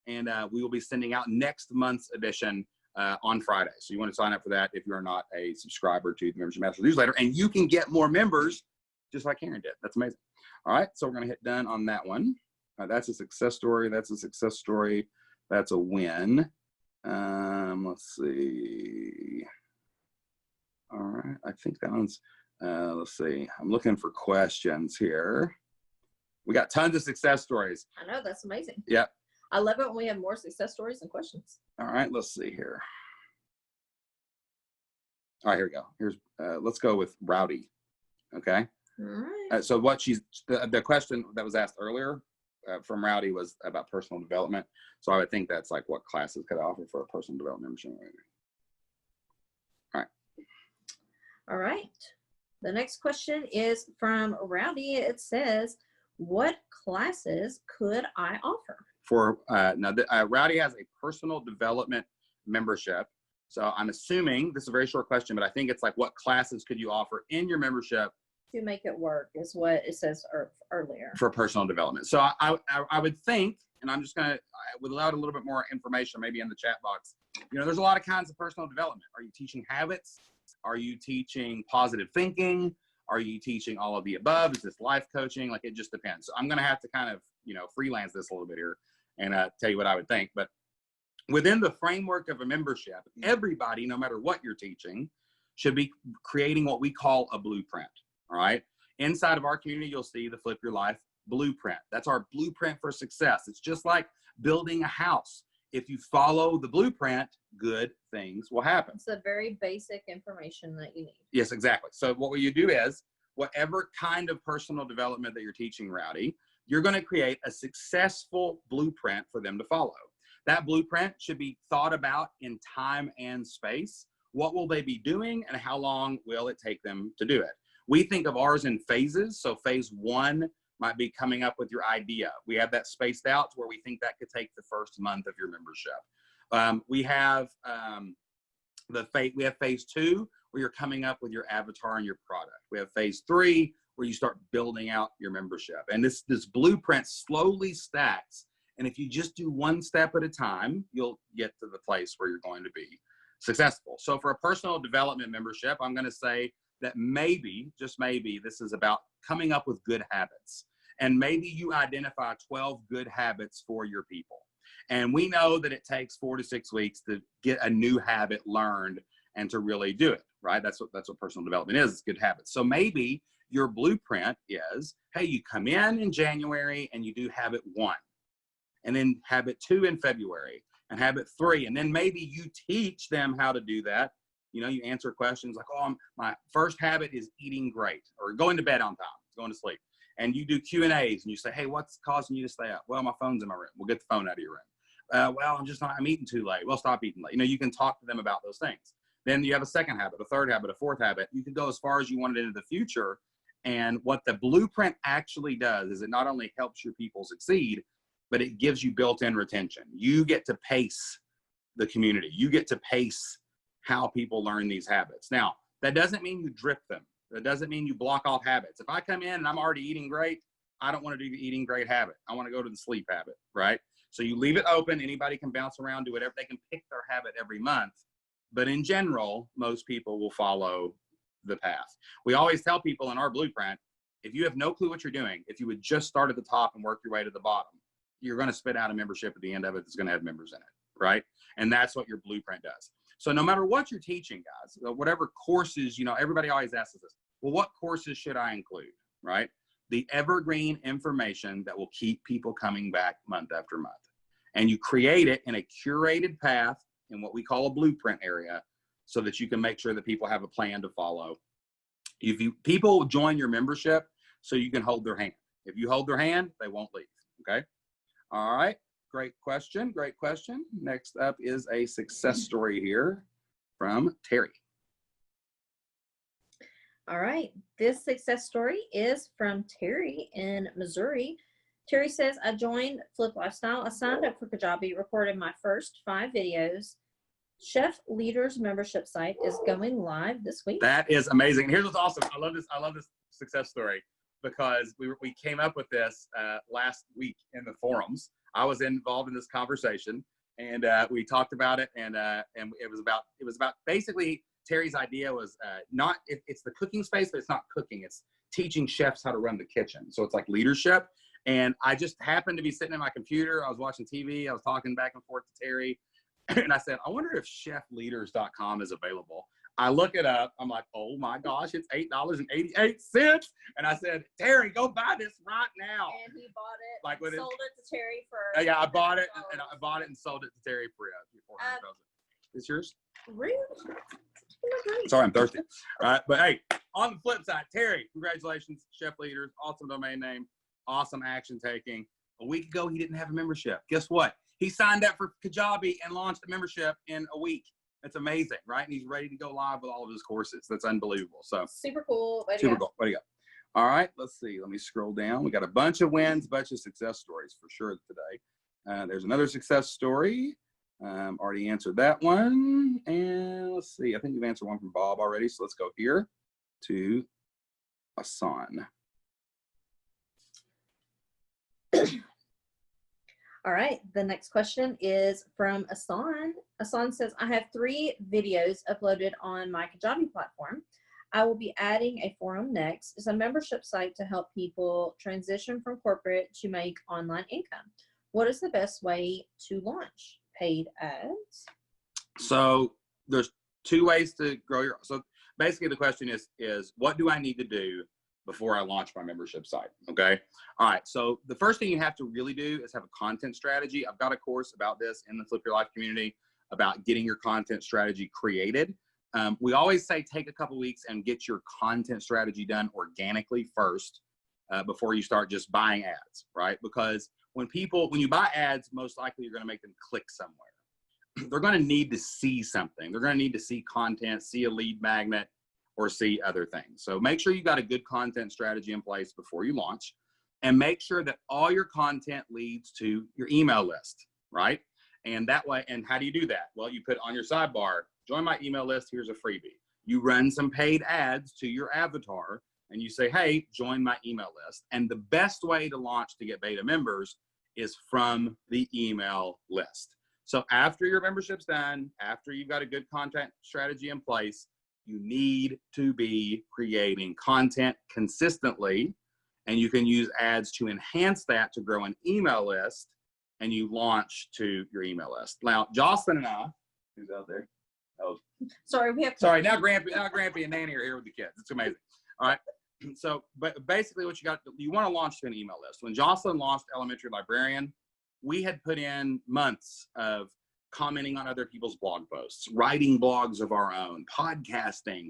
and we will be sending out next month's edition on Friday. So you want to sign up for that if you're not a subscriber to the Membership Masters newsletter, and you can get more members just like Karen did. That's amazing. All right, so we're going to hit done on that one. That's a success story. That's a success story. That's a win. Let's see. All right, I think that one's, let's see. I'm looking for questions here. We got tons of success stories. I know, that's amazing. Yeah. I love it when we have more success stories than questions. All right, let's see here. All right, here we go. Let's go with Rowdy, okay? All right. So the question that was asked earlier from Rowdy was about personal development. So I would think that's like what classes could I offer for a personal development membership. All right. The next question is from Rowdy. It says, what classes could I offer? Rowdy has a personal development membership. So I'm assuming, this is a very short question, but I think it's like, what classes could you offer in your membership? To make it work is what it says earlier. For personal development. So I would think, and I'm just going to, without a little bit more information, maybe in the chat box, there's a lot of kinds of personal development. Are you teaching habits? Are you teaching positive thinking? Are you teaching all of the above? Is this life coaching? Like, it just depends. So I'm going to have to kind of, freelance this a little bit here and tell you what I would think. But within the framework of a membership, everybody, no matter what you're teaching, should be creating what we call a blueprint. All right. Inside of our community, you'll see the Flip Your Life blueprint. That's our blueprint for success. It's just like building a house. If you follow the blueprint, good things will happen. It's the very basic information that you need. Yes, exactly. So what you do is, whatever kind of personal development that you're teaching, Rowdy, you're going to create a successful blueprint for them to follow. That blueprint should be thought about in time and space. What will they be doing, and how long will it take them to do it? We think of ours in phases. So phase 1 might be coming up with your idea. We have that spaced out to where we think that could take the first month of your membership. We have phase 2 where you're coming up with your avatar and your product. We have phase 3 where you start building out your membership. And this blueprint slowly stacks. And if you just do one step at a time, you'll get to the place where you're going to be successful. So for a personal development membership, I'm going to say that maybe, just maybe, this is about coming up with good habits. And maybe you identify 12 good habits for your people. And we know that it takes 4 to 6 weeks to get a new habit learned and to really do it, right? That's what personal development is good habits. So maybe your blueprint is, hey, you come in January and you do habit 1, and then habit 2 in February, and habit 3. And then maybe you teach them how to do that. You answer questions like, oh, my first habit is eating great, or going to bed on time, going to sleep. And you do Q&As and you say, hey, what's causing you to stay up? Well, my phone's in my room. We'll get the phone out of your room. Well, I'm eating too late. Well, stop eating late. You can talk to them about those things. Then you have a second habit, a third habit, a fourth habit. You can go as far as you want it into the future. And what the blueprint actually does is it not only helps your people succeed, but it gives you built-in retention. You get to pace the community. You get to pace how people learn these habits. Now, that doesn't mean you drip them. That doesn't mean you block off habits. If I come in and I'm already eating great, I don't want to do the eating great habit. I want to go to the sleep habit, right? So you leave it open. Anybody can bounce around, do whatever. They can pick their habit every month. But in general, most people will follow the path. We always tell people in our blueprint, if you have no clue what you're doing, if you would just start at the top and work your way to the bottom, you're going to spit out a membership at the end of it that's going to have members in it, right? And that's what your blueprint does. So no matter what you're teaching, guys, whatever courses, you know, everybody always asks us this, well, what courses should I include, right? The evergreen information that will keep people coming back month after month. And you create it in a curated path in what we call a blueprint area so that you can make sure that people have a plan to follow. People join your membership so you can hold their hand. If you hold their hand, they won't leave, okay? All right, great question, great question. Next up is a success story here from Terry. All right, this success story is from Terry in Missouri. Terry says, I joined Flip Lifestyle. I signed up for Kajabi, recorded my first 5 videos. Chef Leaders membership site is going live this week. That is amazing. And here's what's awesome. I love this success story because we came up with this last week in the forums. I was involved in this conversation and we talked about it and it was about basically Terry's idea was it's the cooking space, but it's not cooking. It's teaching chefs how to run the kitchen. So it's like leadership. And I just happened to be sitting at my computer. I was watching TV. I was talking back and forth to Terry. And I said, I wonder if chefleaders.com is available. I look it up. I'm like, oh my gosh, it's $8.88. And I said, Terry, go buy this right now. And he bought it, like and sold it to Terry for. Yeah, I bought it and sold it to Terry for $400. Is yours? Rude. Sorry, I'm thirsty. All right, but hey, on the flip side, Terry, congratulations, Chef Leaders, awesome domain name, awesome action taking. A week ago, he didn't have a membership. Guess what? He signed up for Kajabi and launched a membership in a week. That's amazing, right? And he's ready to go live with all of his courses. That's unbelievable. So super cool. Super cool. What do you got? All right, let's see. Let me scroll down. We got a bunch of wins, a bunch of success stories for sure today. There's another success story. Already answered that one. And let's see. I think we've answered one from Bob already. So let's go here to Asan. All right, the next question is from Asan. Asan says, I have 3 videos uploaded on my Kajabi platform. I will be adding a forum next. It's a membership site to help people transition from corporate to make online income. What is the best way to launch paid ads? So there's 2 ways to grow your, so basically the question is what do I need to do before I launch my membership site, okay? All right, so the first thing you have to really do is have a content strategy. I've got a course about this in the Flip Your Life community about getting your content strategy created. We always say take a couple weeks and get your content strategy done organically first before you start just buying ads, right? Because when you buy ads, most likely you're gonna make them click somewhere. They're gonna need to see something. They're gonna need to see content, see a lead magnet, or see other things. So make sure you've got a good content strategy in place before you launch and make sure that all your content leads to your email list, right? And that way, and how do you do that? Well, you put on your sidebar, join my email list, here's a freebie. You run some paid ads to your avatar and you say, hey, join my email list. And the best way to launch to get beta members is from the email list. So after your membership's done, after you've got a good content strategy in place, you need to be creating content consistently, and you can use ads to enhance that to grow an email list, and you launch to your email list. Now, Jocelyn and I, who's out there? Oh, sorry, now Grampy and Nanny are here with the kids. It's amazing. All right. So, but basically what you want to launch to an email list. When Jocelyn launched Elementary Librarian, we had put in months of commenting on other people's blog posts, writing blogs of our own, podcasting,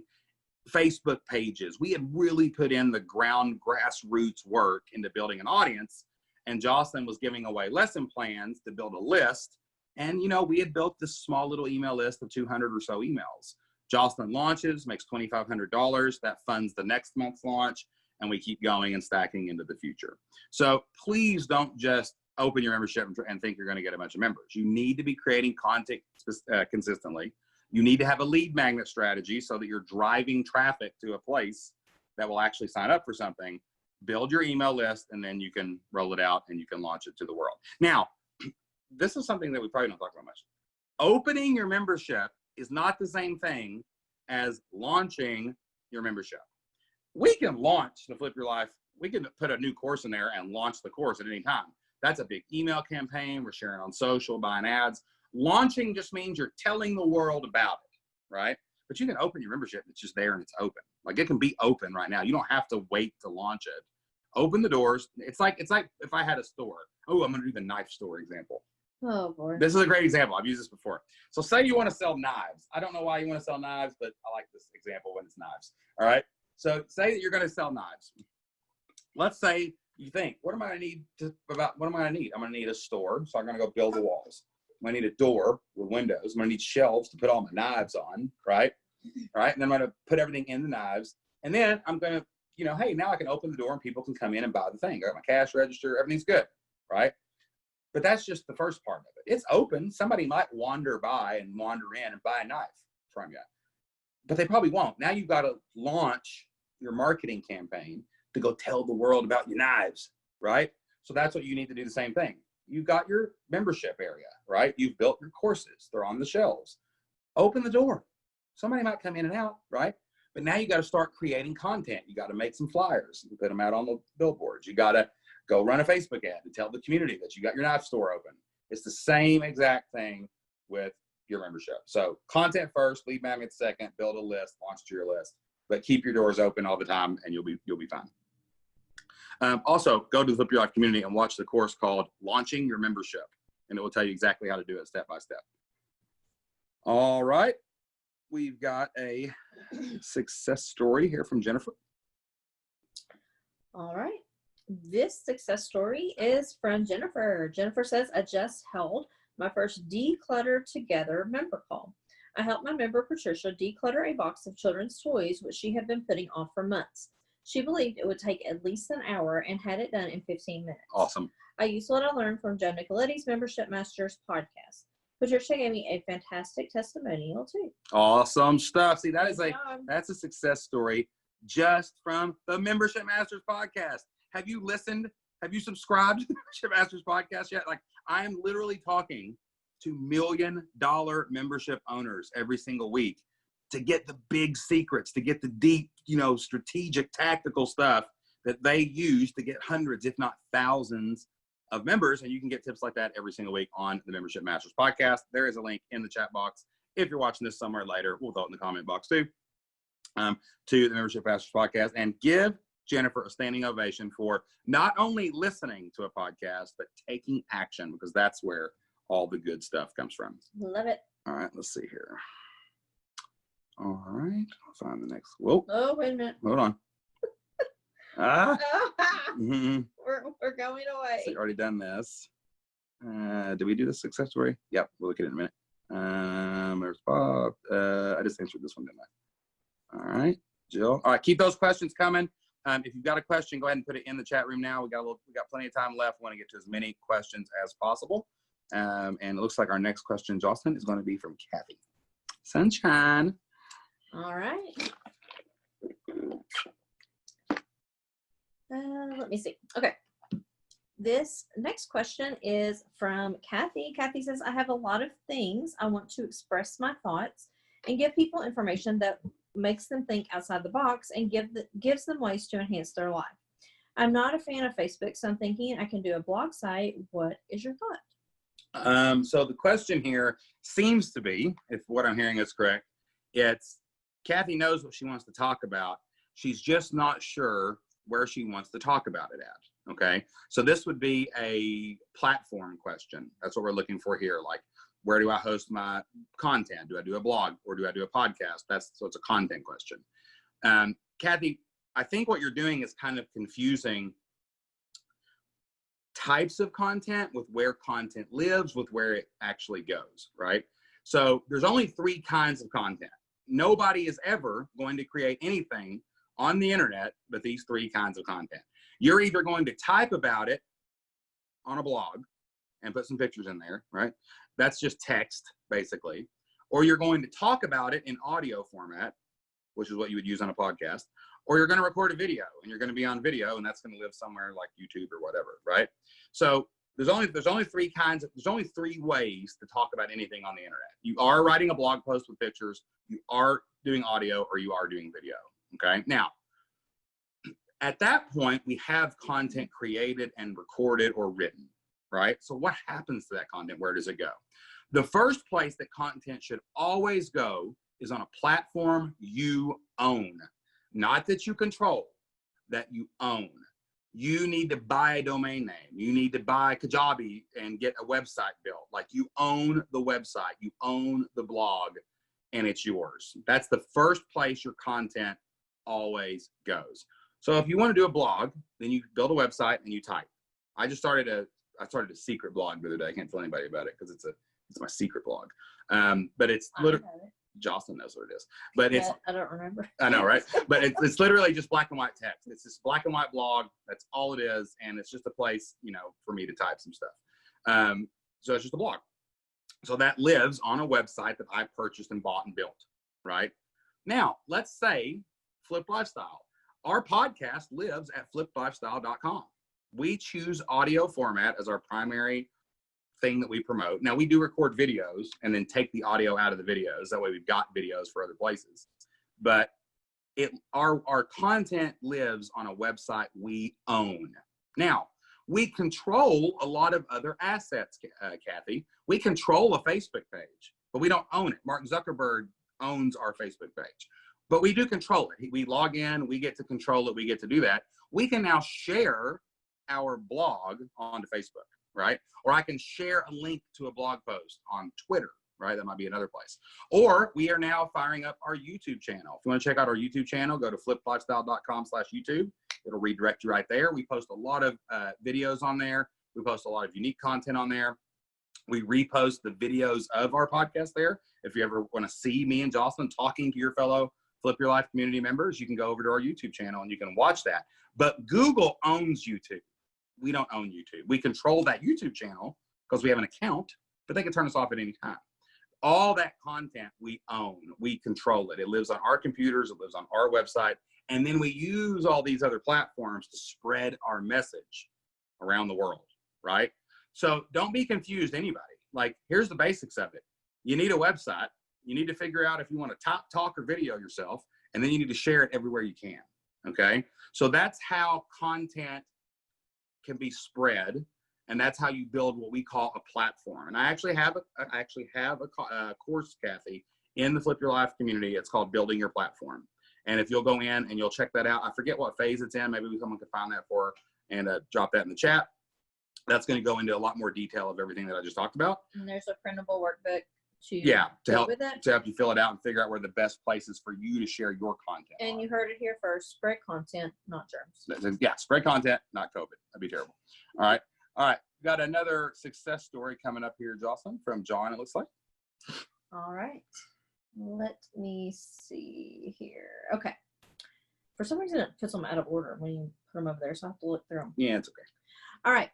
Facebook pages. We had really put in the grassroots work into building an audience. And Jocelyn was giving away lesson plans to build a list. And, we had built this small little email list of 200 or so emails. Jocelyn launches, makes $2,500. That funds the next month's launch, and we keep going and stacking into the future. So please don't just open your membership and think you're going to get a bunch of members. You need to be creating content consistently. You need to have a lead magnet strategy so that you're driving traffic to a place that will actually sign up for something. Build your email list, and then you can roll it out and you can launch it to the world. Now, this is something that we probably don't talk about much. Opening your membership is not the same thing as launching your membership. We can launch the Flip Your Life. We can put a new course in there and launch the course at any time. That's a big email campaign. We're sharing on social, buying ads. Launching just means you're telling the world about it, right? But you can open your membership. It's just there and it's open. Like, it can be open right now. You don't have to wait to launch it. Open the doors. It's like if I had a store. Oh, I'm going to do the knife store example. Oh, boy. This is a great example. I've used this before. So say you want to sell knives. I don't know why you want to sell knives, but I like this example when it's knives. All right. So say that you're going to sell knives. Let's say you think, what am I going to need? I'm going to need a store. So I'm going to go build the walls. I'm going to need a door with windows. I'm going to need shelves to put all my knives on. Right. Right. And then I'm going to put everything in the knives. And then I'm going to, hey, now I can open the door and people can come in and buy the thing. I got my cash register. Everything's good. Right. But that's just the first part of it. It's open. Somebody might wander by and wander in and buy a knife from you, but they probably won't. Now you've got to launch your marketing campaign to go tell the world about your knives, right? So that's what you need to do, the same thing. You've got your membership area, right? You've built your courses. They're on the shelves. Open the door. Somebody might come in and out, right? But now you got to start creating content. You got to make some flyers and put them out on the billboards. You got to go run a Facebook ad to tell the community that you got your knife store open. It's the same exact thing with your membership. So content first, lead magnet second, build a list, launch to your list, but keep your doors open all the time and you'll be fine. Also, go to the Flip Your Life community and watch the course called Launching Your Membership, and it will tell you exactly how to do it step by step. All right. We've got a success story here from Jennifer. All right. This success story is from Jennifer. Jennifer says, I just held my first Declutter Together member call. I helped my member Patricia declutter a box of children's toys, which she had been putting off for months. She believed it would take at least an hour and had it done in 15 minutes. Awesome. I used what I learned from Joe Nicoletti's Membership Masters podcast. Patricia gave me a fantastic testimonial too. Awesome stuff. See, that's a success story just from the Membership Masters podcast. Have you listened? Have you subscribed to the Membership Masters podcast yet? Like, I am literally talking to $1 million membership owners every single week to get the big secrets, to get the deep, strategic, tactical stuff that they use to get hundreds, if not thousands of members. And you can get tips like that every single week on the Membership Masters podcast. There is a link in the chat box. If you're watching this somewhere later, we'll throw it in the comment box too, to the Membership Masters podcast. And give Jennifer a standing ovation for not only listening to a podcast, but taking action, because that's where all the good stuff comes from. Love it. All right, let's see here. All right, I'll find the next. Whoa. Oh, wait a minute. Hold on. Mm-hmm. We're going away. So you already done this. Did we do the success story? Yep, we'll look at it in a minute. There's Bob. I just answered this one, didn't I? All right, Jill. All right, keep those questions coming. If you've got a question, go ahead and put it in the chat room now. We got plenty of time left. We want to get to as many questions as possible. And it looks like our next question, Jocelyn, is going to be from Kathy. Sunshine. All right. Let me see. Okay. This next question is from Kathy. Kathy says, I have a lot of things I want to express my thoughts and give people information that makes them think outside the box and gives them ways to enhance their life. I'm not a fan of Facebook, so I'm thinking I can do a blog site. What is your thought? So the question here seems to be, if what I'm hearing is correct, it's Kathy knows what she wants to talk about. She's just not sure where she wants to talk about it at. Okay. So this would be a platform question. That's what we're looking for here. Like, where do I host my content? Do I do a blog or do I do a podcast? So it's a content question. Kathy, I think what you're doing is kind of confusing types of content with where content lives, with where it actually goes, right? So there's only 3 kinds of content. nobody is ever going to create anything on the internet but these 3 kinds of content. You're either going to type about it on a blog and put some pictures in there, right? That's just text, basically. Or you're going to talk about it in audio format, which is what you would use on a podcast. Or you're going to record a video, and you're going to be on video, and that's going to live somewhere like YouTube or whatever, right? So there's only 3 kinds of, there's only 3 ways to talk about anything on the internet. You are writing a blog post with pictures, you are doing audio, or you are doing video, okay? Now, at that point, we have content created and recorded or written, right? So what happens to that content? Where does it go? The first place that content should always go is on a platform you own. Not that you control, that you own. You need to buy a domain name. You need to buy Kajabi and get a website built. Like, you own the website, you own the blog, and it's yours. That's the first place your content always goes. So if you want to do a blog, then you build a website and you type. I started a secret blog the other day. I can't tell anybody about it because it's my secret blog. But it's literally, Jocelyn knows what it is. But it's, I don't remember. I know, right? But it's literally just black and white text. It's this black and white blog. That's all it is. And it's just a place, for me to type some stuff. So it's just a blog. So that lives on a website that I purchased and bought and built, right? Now, let's say Flip Lifestyle. Our podcast lives at fliplifestyle.com. We choose audio format as our primary thing that we promote. Now, we do record videos and then take the audio out of the videos. That way we've got videos for other places. But our content lives on a website we own. Now, we control a lot of other assets, Kathy. We control a Facebook page, but we don't own it. Mark Zuckerberg owns our Facebook page. But we do control it. We log in, we get to control it, we get to do that. We can now share our blog onto Facebook, right? Or I can share a link to a blog post on Twitter, right? That might be another place. Or we are now firing up our YouTube channel. If you want to check out our YouTube channel, go to fliplifestyle.com/YouTube. It'll redirect you right there. We post a lot of videos on there. We post a lot of unique content on there. We repost the videos of our podcast there. If you ever want to see me and Jocelyn talking to your fellow Flip Your Life community members, you can go over to our YouTube channel and you can watch that. But Google owns YouTube. We don't own YouTube. We control that YouTube channel because we have an account, but they can turn us off at any time. All that content we own, we control it. It lives on our computers, it lives on our website, and then we use all these other platforms to spread our message around the world, right? So don't be confused, anybody. Like, here's the basics of it. You need a website. You need to figure out if you want to talk or video yourself, and then you need to share it everywhere you can, okay? So that's how content can be spread, and that's how you build what we call a platform. And I actually have a course, Kathy, in the Flip Your Life community. It's called Building Your Platform. And if you'll go in and you'll check that out, I forget what phase it's in. Maybe someone could find that for and drop that in the chat. That's going to go into a lot more detail of everything that I just talked about. And there's a printable workbook to help you fill it out and figure out where the best places for you to share your content. And you heard it here first: spread content, not germs. Yeah, spread content, not COVID. That'd be terrible. All right. Got another success story coming up here, Jocelyn, from John, it looks like. All right. Let me see here. Okay. For some reason, it puts them out of order when you put them over there, so I have to look through them. Yeah, it's okay. All right.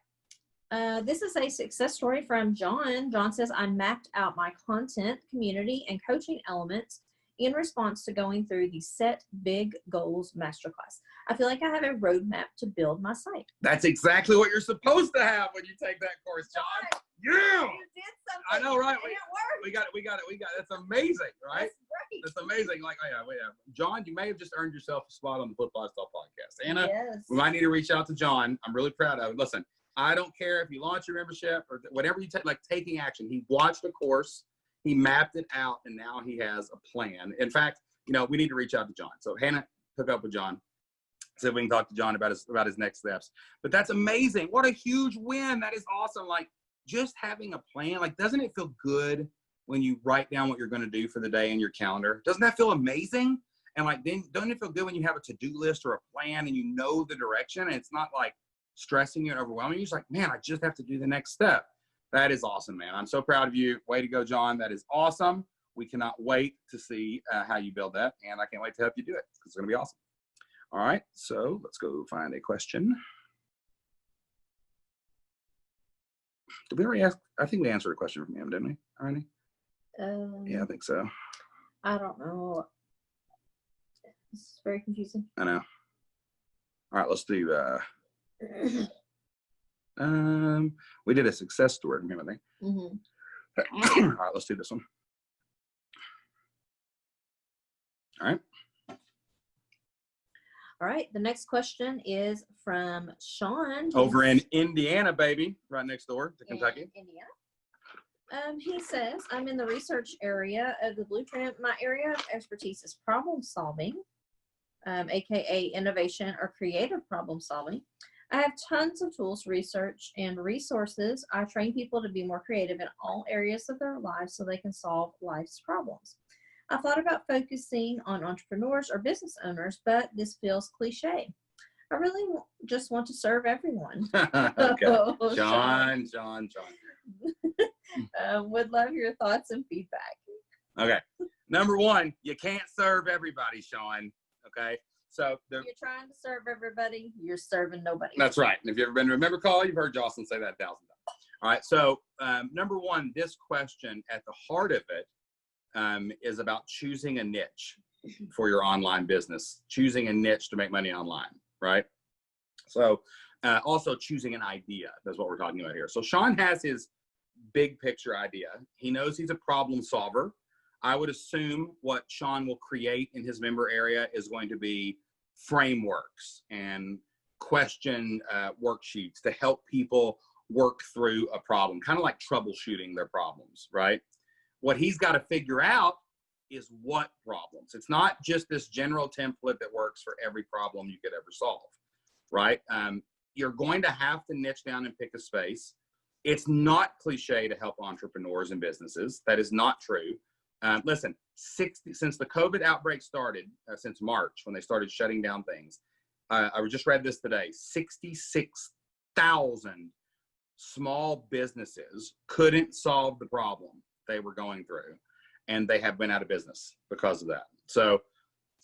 This is a success story from John. John says, I mapped out my content, community, and coaching elements in response to going through the Set Big Goals Masterclass. I feel like I have a roadmap to build my site. That's exactly what you're supposed to have when you take that course, John. Yeah. You did something. I know, right? And it worked. We got it. That's amazing, right? That's great. That's amazing. Like, oh yeah. John, you may have just earned yourself a spot on the Flip Lifestyle podcast. Anna, yes. We might need to reach out to John. I'm really proud of it. Listen, I don't care if you launch your membership or whatever you take, like taking action. He watched a course, he mapped it out, and now he has a plan. In fact, we need to reach out to John. So Hannah, hook up with John. See if we can talk to John about his next steps. But that's amazing. What a huge win. That is awesome. Like, just having a plan, like, doesn't it feel good when you write down what you're going to do for the day in your calendar? Doesn't that feel amazing? And like, then doesn't it feel good when you have a to-do list or a plan and you know the direction and it's not like stressing you and overwhelming you? It's like, man, I just have to do the next step. That is awesome, man. I'm so proud of you. Way to go, John. That is awesome. We cannot wait to see how you build that, and I can't wait to help you do it because it's going to be awesome. All right, so let's go find a question. Did we already ask? I think we answered a question from him, didn't we? Already? Yeah, I think so. I don't know. This is very confusing. I know. All right, let's do. We did a success story, remember that? Mm-hmm. All right, let's do this one. All right. All right. The next question is from Sean. Over in Indiana, baby, right next door to Kentucky. Indiana. He says, I'm in the research area of the blueprint. My area of expertise is problem solving, aka innovation or creative problem solving. I have tons of tools, research, and resources. I train people to be more creative in all areas of their lives so they can solve life's problems. I thought about focusing on entrepreneurs or business owners, but this feels cliche. I really just want to serve everyone. Okay. Oh, John. Would love your thoughts and feedback. Okay. Number one, you can't serve everybody, Sean. Okay. So you're trying to serve everybody, you're serving nobody. That's right. And if you've ever been to a member call, you've heard Jocelyn say that 1,000 times. All right. So number one, this question at the heart of it is about choosing a niche for your online business, choosing a niche to make money online, right? So also choosing an idea. That's what we're talking about here. So Sean has his big picture idea. He knows he's a problem solver. I would assume what Sean will create in his member area is going to be frameworks and question worksheets to help people work through a problem, kind of like troubleshooting their problems, right? What he's got to figure out is what problems. It's not just this general template that works for every problem you could ever solve, right? You're going to have to niche down and pick a space. It's not cliche to help entrepreneurs and businesses. That is not true. Listen, since the COVID outbreak started, since March, when they started shutting down things, I just read this today, 66,000 small businesses couldn't solve the problem they were going through, and they have been out of business because of that. So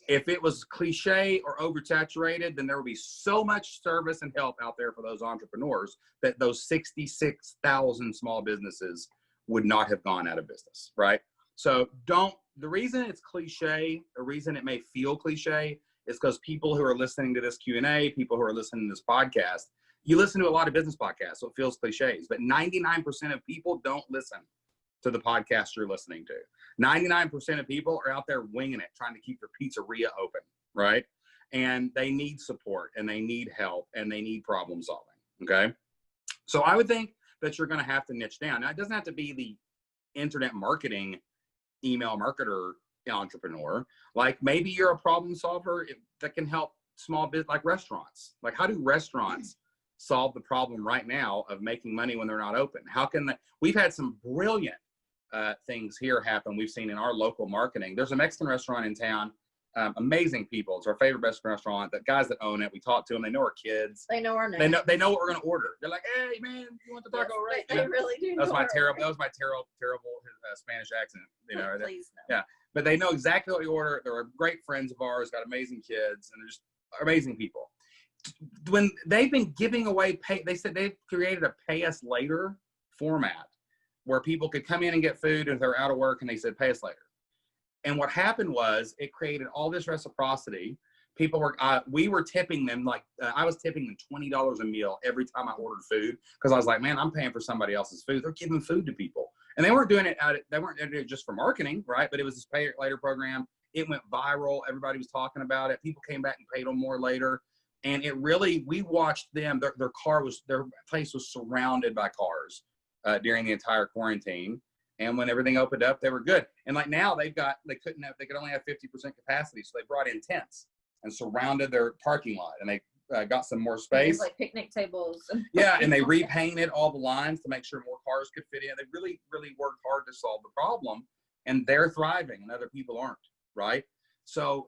if it was cliche or oversaturated, then there would be so much service and help out there for those entrepreneurs that those 66,000 small businesses would not have gone out of business, right? So the reason it's cliche, the reason it may feel cliche is because people who are listening to this Q&A, people who are listening to this podcast, you listen to a lot of business podcasts, so it feels cliches, but 99% of people don't listen to the podcast you're listening to. 99% of people are out there winging it, trying to keep their pizzeria open, right? And they need support, and they need help, and they need problem solving, okay? So I would think that you're going to have to niche down. Now, it doesn't have to be the internet marketing email marketer entrepreneur. Like maybe you're a problem solver that can help small business, like restaurants. Like how do restaurants solve the problem right now of making money when they're not open? How can we've had some brilliant things here happen. We've seen in our local marketing. There's a Mexican restaurant in town. Amazing people. It's our favorite Mexican restaurant. The guys that own it, we talk to them. They know our kids. They know our name. They know what we're gonna order. They're like, "Hey, man, you want the taco?" Yes, right? They really do. That was my terrible Spanish accent. You know. Please no. Yeah, but they know exactly what we order. They're great friends of ours. Got amazing kids, and they're just amazing people. When they've been giving away they said they've created a pay us later format where people could come in and get food if they're out of work, and they said pay us later. And what happened was it created all this reciprocity. People were, we were tipping them I was tipping them $20 a meal every time I ordered food because I was like, man, I'm paying for somebody else's food. They're giving food to people, and they weren't doing it. They weren't doing it just for marketing, right? But it was this pay it later program. It went viral. Everybody was talking about it. People came back and paid them more later, and it really. We watched them. Their place was surrounded by cars during the entire quarantine. And when everything opened up, they were good. And like now they could only have 50% capacity. So they brought in tents and surrounded their parking lot, and they got some more space. Like picnic tables. Yeah. And they repainted all the lines to make sure more cars could fit in. They really, really worked hard to solve the problem, and they're thriving and other people aren't, right? So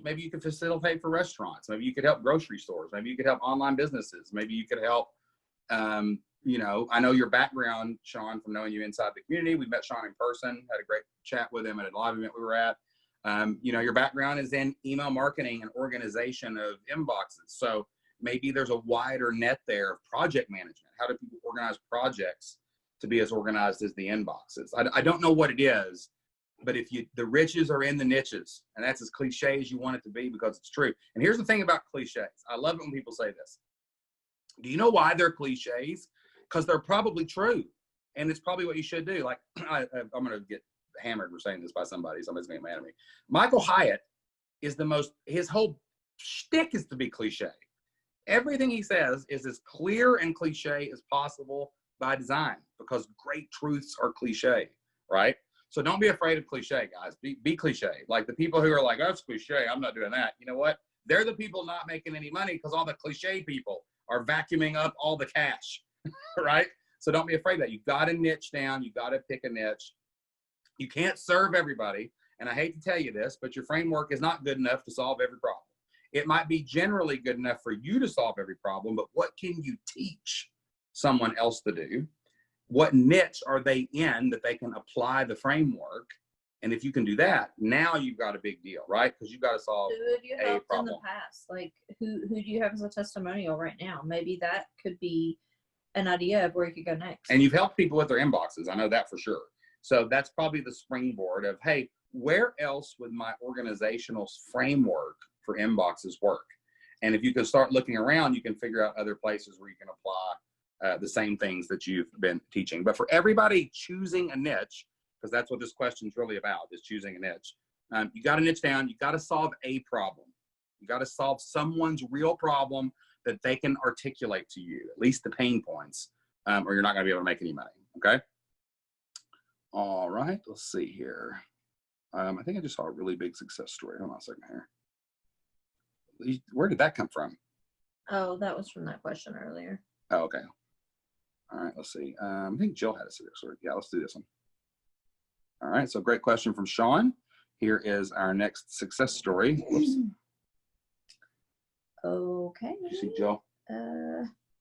maybe you could facilitate for restaurants. Maybe you could help grocery stores. Maybe you could help online businesses. Maybe you could help you know, I know your background, Sean, from knowing you inside the community. We met Sean in person, had a great chat with him at a live event we were at. You know, your background is in email marketing and organization of inboxes. So maybe there's a wider net there of project management. How do people organize projects to be as organized as the inboxes? I don't know what it is, but if the riches are in the niches, and that's as cliche as you want it to be because it's true. And here's the thing about cliches. I love it when people say this. Do you know why they're cliches? Because they're probably true. And it's probably what you should do. Like, I'm going to get hammered for saying this by somebody's going to get mad at me. Michael Hyatt is his whole shtick is to be cliche. Everything he says is as clear and cliche as possible by design, because great truths are cliche, right? So don't be afraid of cliche, guys. Be cliche. Like the people who are like, oh, that's cliche, I'm not doing that. You know what? They're the people not making any money because all the cliche people are vacuuming up all the cash, right? So don't be afraid of that. You got to niche down. You got to pick a niche. You can't serve everybody. And I hate to tell you this, but your framework is not good enough to solve every problem. It might be generally good enough for you to solve every problem, but what can you teach someone else to do? What niche are they in that they can apply the framework? And if you can do that, now you've got a big deal, right? Because you've got to solve Who have you a helped problem. in the past? Like, who do you have as a testimonial right now? Maybe that could be an idea of where you could go next. And you've helped people with their inboxes. I know that for sure. So that's probably the springboard of, hey, where else would my organizational framework for inboxes work? And if you can start looking around, you can figure out other places where you can apply the same things that you've been teaching. But for everybody choosing a niche, because that's what this question is really about, is choosing a niche. You got to niche down. You got to solve a problem. You got to solve someone's real problem that they can articulate to you, at least the pain points, or you're not going to be able to make any money. Okay. All right. Let's see here. I think I just saw a really big success story. Hold on a second here. Where did that come from? Oh, that was from that question earlier. Oh, okay. All right. Let's see. I think Jill had a success story. Yeah, let's do this one. All right. So great question from Sean. Here is our next success story. Whoops. Okay. Did you see Jill?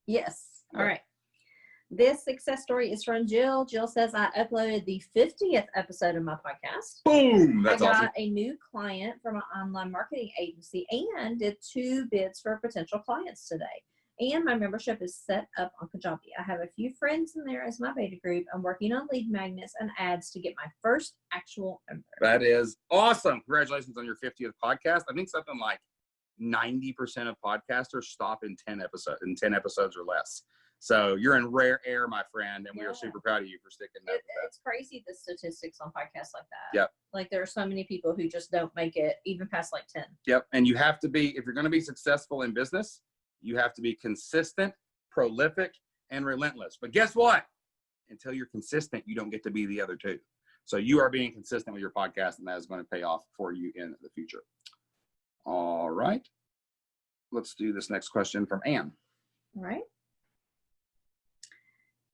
Yes. All right. This success story is from Jill. Jill says, I uploaded the 50th episode of my podcast. Boom! That's awesome. I got a new client from an online marketing agency and did 2 bids for potential clients today. And my membership is set up on Kajabi. I have a few friends in there as my beta group. I'm working on lead magnets and ads to get my first actual member. That is awesome. Congratulations on your 50th podcast. I think something like 90% of podcasters stop in 10 episodes or less. So you're in rare air, my friend, and we are super proud of you for sticking that. It's crazy, the statistics on podcasts like that. Yep. Like there are so many people who just don't make it even past like 10. Yep. And you have to be, if you're going to be successful in business, you have to be consistent, prolific, and relentless. But guess what? Until you're consistent, you don't get to be the other two. So you are being consistent with your podcast, and that is going to pay off for you in the future. All right. Let's do this next question from Ann. All right.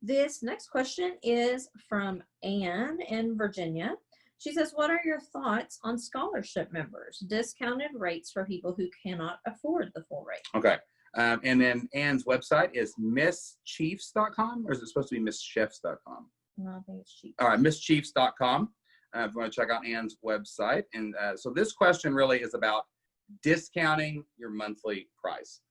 This next question is from Ann in Virginia. She says, what are your thoughts on scholarship members? Discounted rates for people who cannot afford the full rate. Okay. And then Ann's website is misschiefs.com, or is it supposed to be misschefs.com? No, I think it's cheap. All right, misschiefs.com. If you want to check out Ann's website. And so this question really is about discounting your monthly price.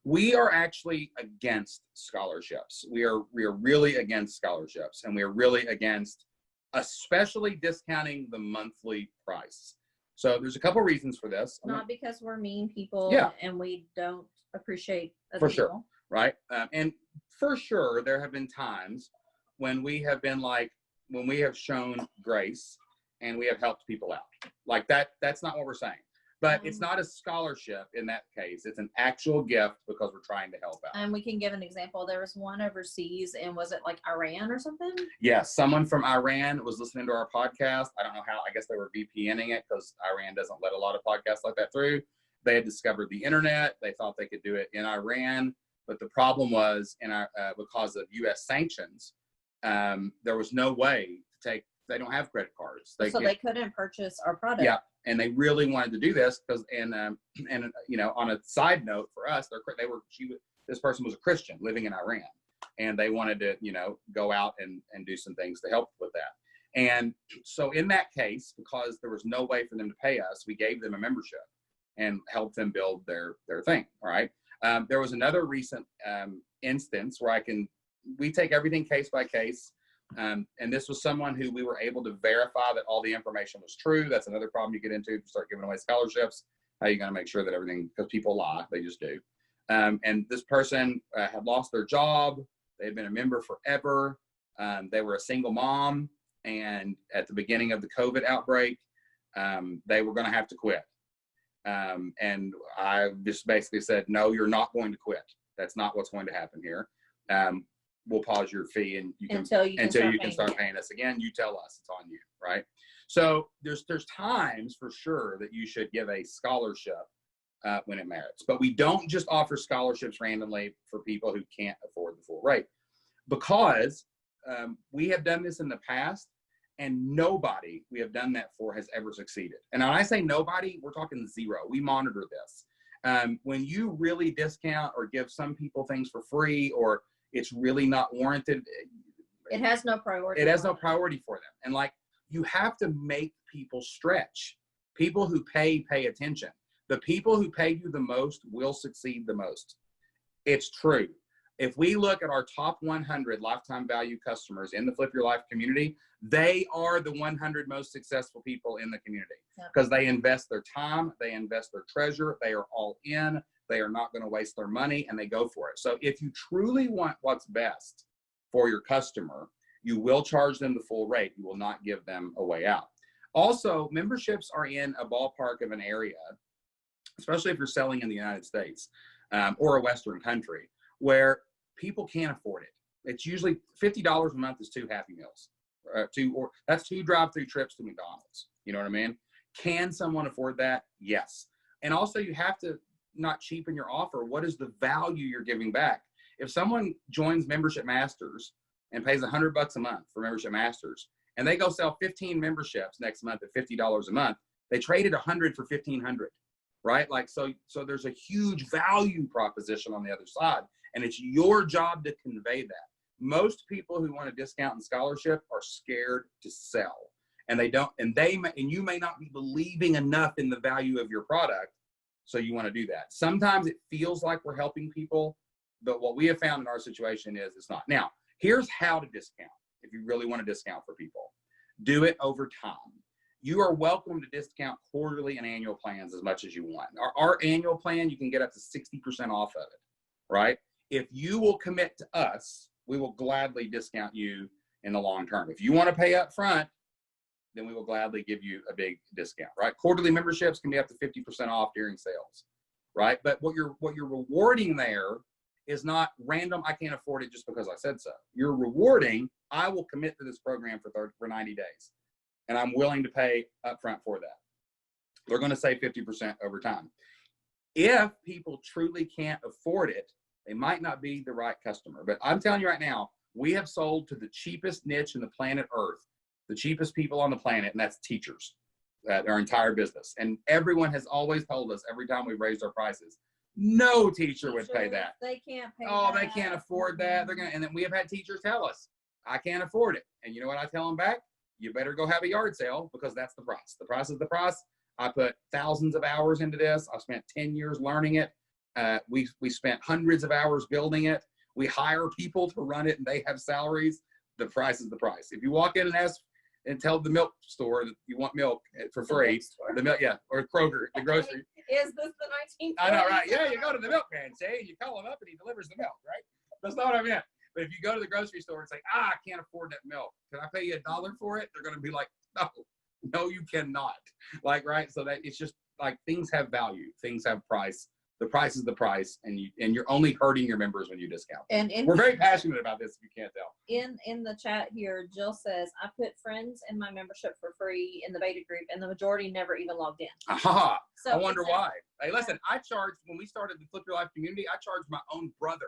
We are actually against scholarships. We are really against scholarships, and we are really against especially discounting the monthly price. So there's a couple reasons for this. Not because we're mean people, Yeah. And we don't appreciate other For people. sure, right? And for sure, there have been times when we have been like, when we have shown grace and we have helped people out. Like that's not what we're saying. But it's not a scholarship in that case. It's an actual gift because we're trying to help out. And we can give an example. There was one overseas, and was it like Iran or something? Yeah, someone from Iran was listening to our podcast. I don't know how. I guess they were VPNing it because Iran doesn't let a lot of podcasts like that through. They had discovered the internet. They thought they could do it in Iran. But the problem was, because of U.S. sanctions, there was no way to take. They don't have credit cards. They couldn't purchase our product. Yeah. And they really wanted to do this because, and you know, on a side note for us, this person was a Christian living in Iran. and they wanted to, go out and do some things to help with that. And so in that case, because there was no way for them to pay us, we gave them a membership and helped them build their thing. All right. There was another recent instance where we take everything case by case. And this was someone who we were able to verify that all the information was true. That's another problem you get into if you start giving away scholarships. How are you going to make sure that everything, because people lie, they just do. And this person had lost their job. They had been a member forever. They were a single mom. And at the beginning of the COVID outbreak, they were going to have to quit. And I just basically said, no, you're not going to quit. That's not what's going to happen here. We'll pause your fee and until you can start paying us again. You tell us, it's on you, right? So there's times for sure that you should give a scholarship when it merits, but we don't just offer scholarships randomly for people who can't afford the full rate, because we have done this in the past and nobody we have done that for has ever succeeded. And when I say nobody, we're talking zero. We monitor this. When you really discount or give some people things for free, or it's really not warranted, it has no priority. It has no priority for them. And like, you have to make people stretch. People who pay attention. The people who pay you the most will succeed the most. It's true. If we look at our top 100 lifetime value customers in the Flip Your Life community, they are the 100 most successful people in the community, because they invest their time, they invest their treasure, they are all in, they are not going to waste their money, and they go for it. So if you truly want what's best for your customer, you will charge them the full rate. You will not give them a way out. Also, memberships are in a ballpark of an area, especially if you're selling in the United States or a Western country, where people can't afford it. It's usually $50 a month is 2 Happy Meals, that's 2 drive-through trips to McDonald's. You know what I mean? Can someone afford that? Yes. And also, you have to not cheapen your offer. What is the value you're giving back? If someone joins Membership Masters and pays $100 a month for Membership Masters, and they go sell 15 memberships next month at $50 a month, they traded 100 for 1,500, right? Like, so there's a huge value proposition on the other side, and it's your job to convey that. Most people who want a discount and scholarship are scared to sell, and they don't, and you may not be believing enough in the value of your product, so you want to do that. Sometimes it feels like we're helping people, but what we have found in our situation is it's not. Now, here's how to discount. If you really want to discount for people, do it over time. You are welcome to discount quarterly and annual plans as much as you want. Our annual plan, you can get up to 60% off of it, right? If you will commit to us, we will gladly discount you in the long term. If you want to pay up front, then we will gladly give you a big discount, right? Quarterly memberships can be up to 50% off during sales, right? But what you're rewarding there is not random, I can't afford it just because I said so. You're rewarding, I will commit to this program for 90 days, and I'm willing to pay upfront for that. They're going to save 50% over time. If people truly can't afford it, they might not be the right customer. But I'm telling you right now, we have sold to the cheapest niche in the planet Earth, the cheapest people on the planet, and that's teachers, our entire business. And everyone has always told us every time we've raised our prices, no teacher would pay that. They can't pay that. They can't afford that. And then we have had teachers tell us, I can't afford it. And you know what I tell them back? You better go have a yard sale, because that's the price. The price is the price. I put thousands of hours into this. I spent 10 years learning it. We spent hundreds of hours building it. We hire people to run it, and they have salaries. The price is the price. If you walk in and ask and tell the milk store that you want milk for free, the milk, or Kroger, the grocery. Is this the 1940s? I know, right? Yeah, you go to the milk man, say, and you call him up, and he delivers the milk, right? That's not what I meant. But if you go to the grocery store and say, I can't afford that milk, can I pay you $1 for it? They're going to be like, no, you cannot. Like, right? So that it's just like, things have value, things have price. The price is the price, and you're only hurting your members when you discount. And we're very passionate about this, if you can't tell. In the chat here, Jill says, I put friends in my membership for free in the beta group, and the majority never even logged in. Aha! So I wonder why. Hey, listen, I charged, when we started the Flip Your Life community, I charged my own brother,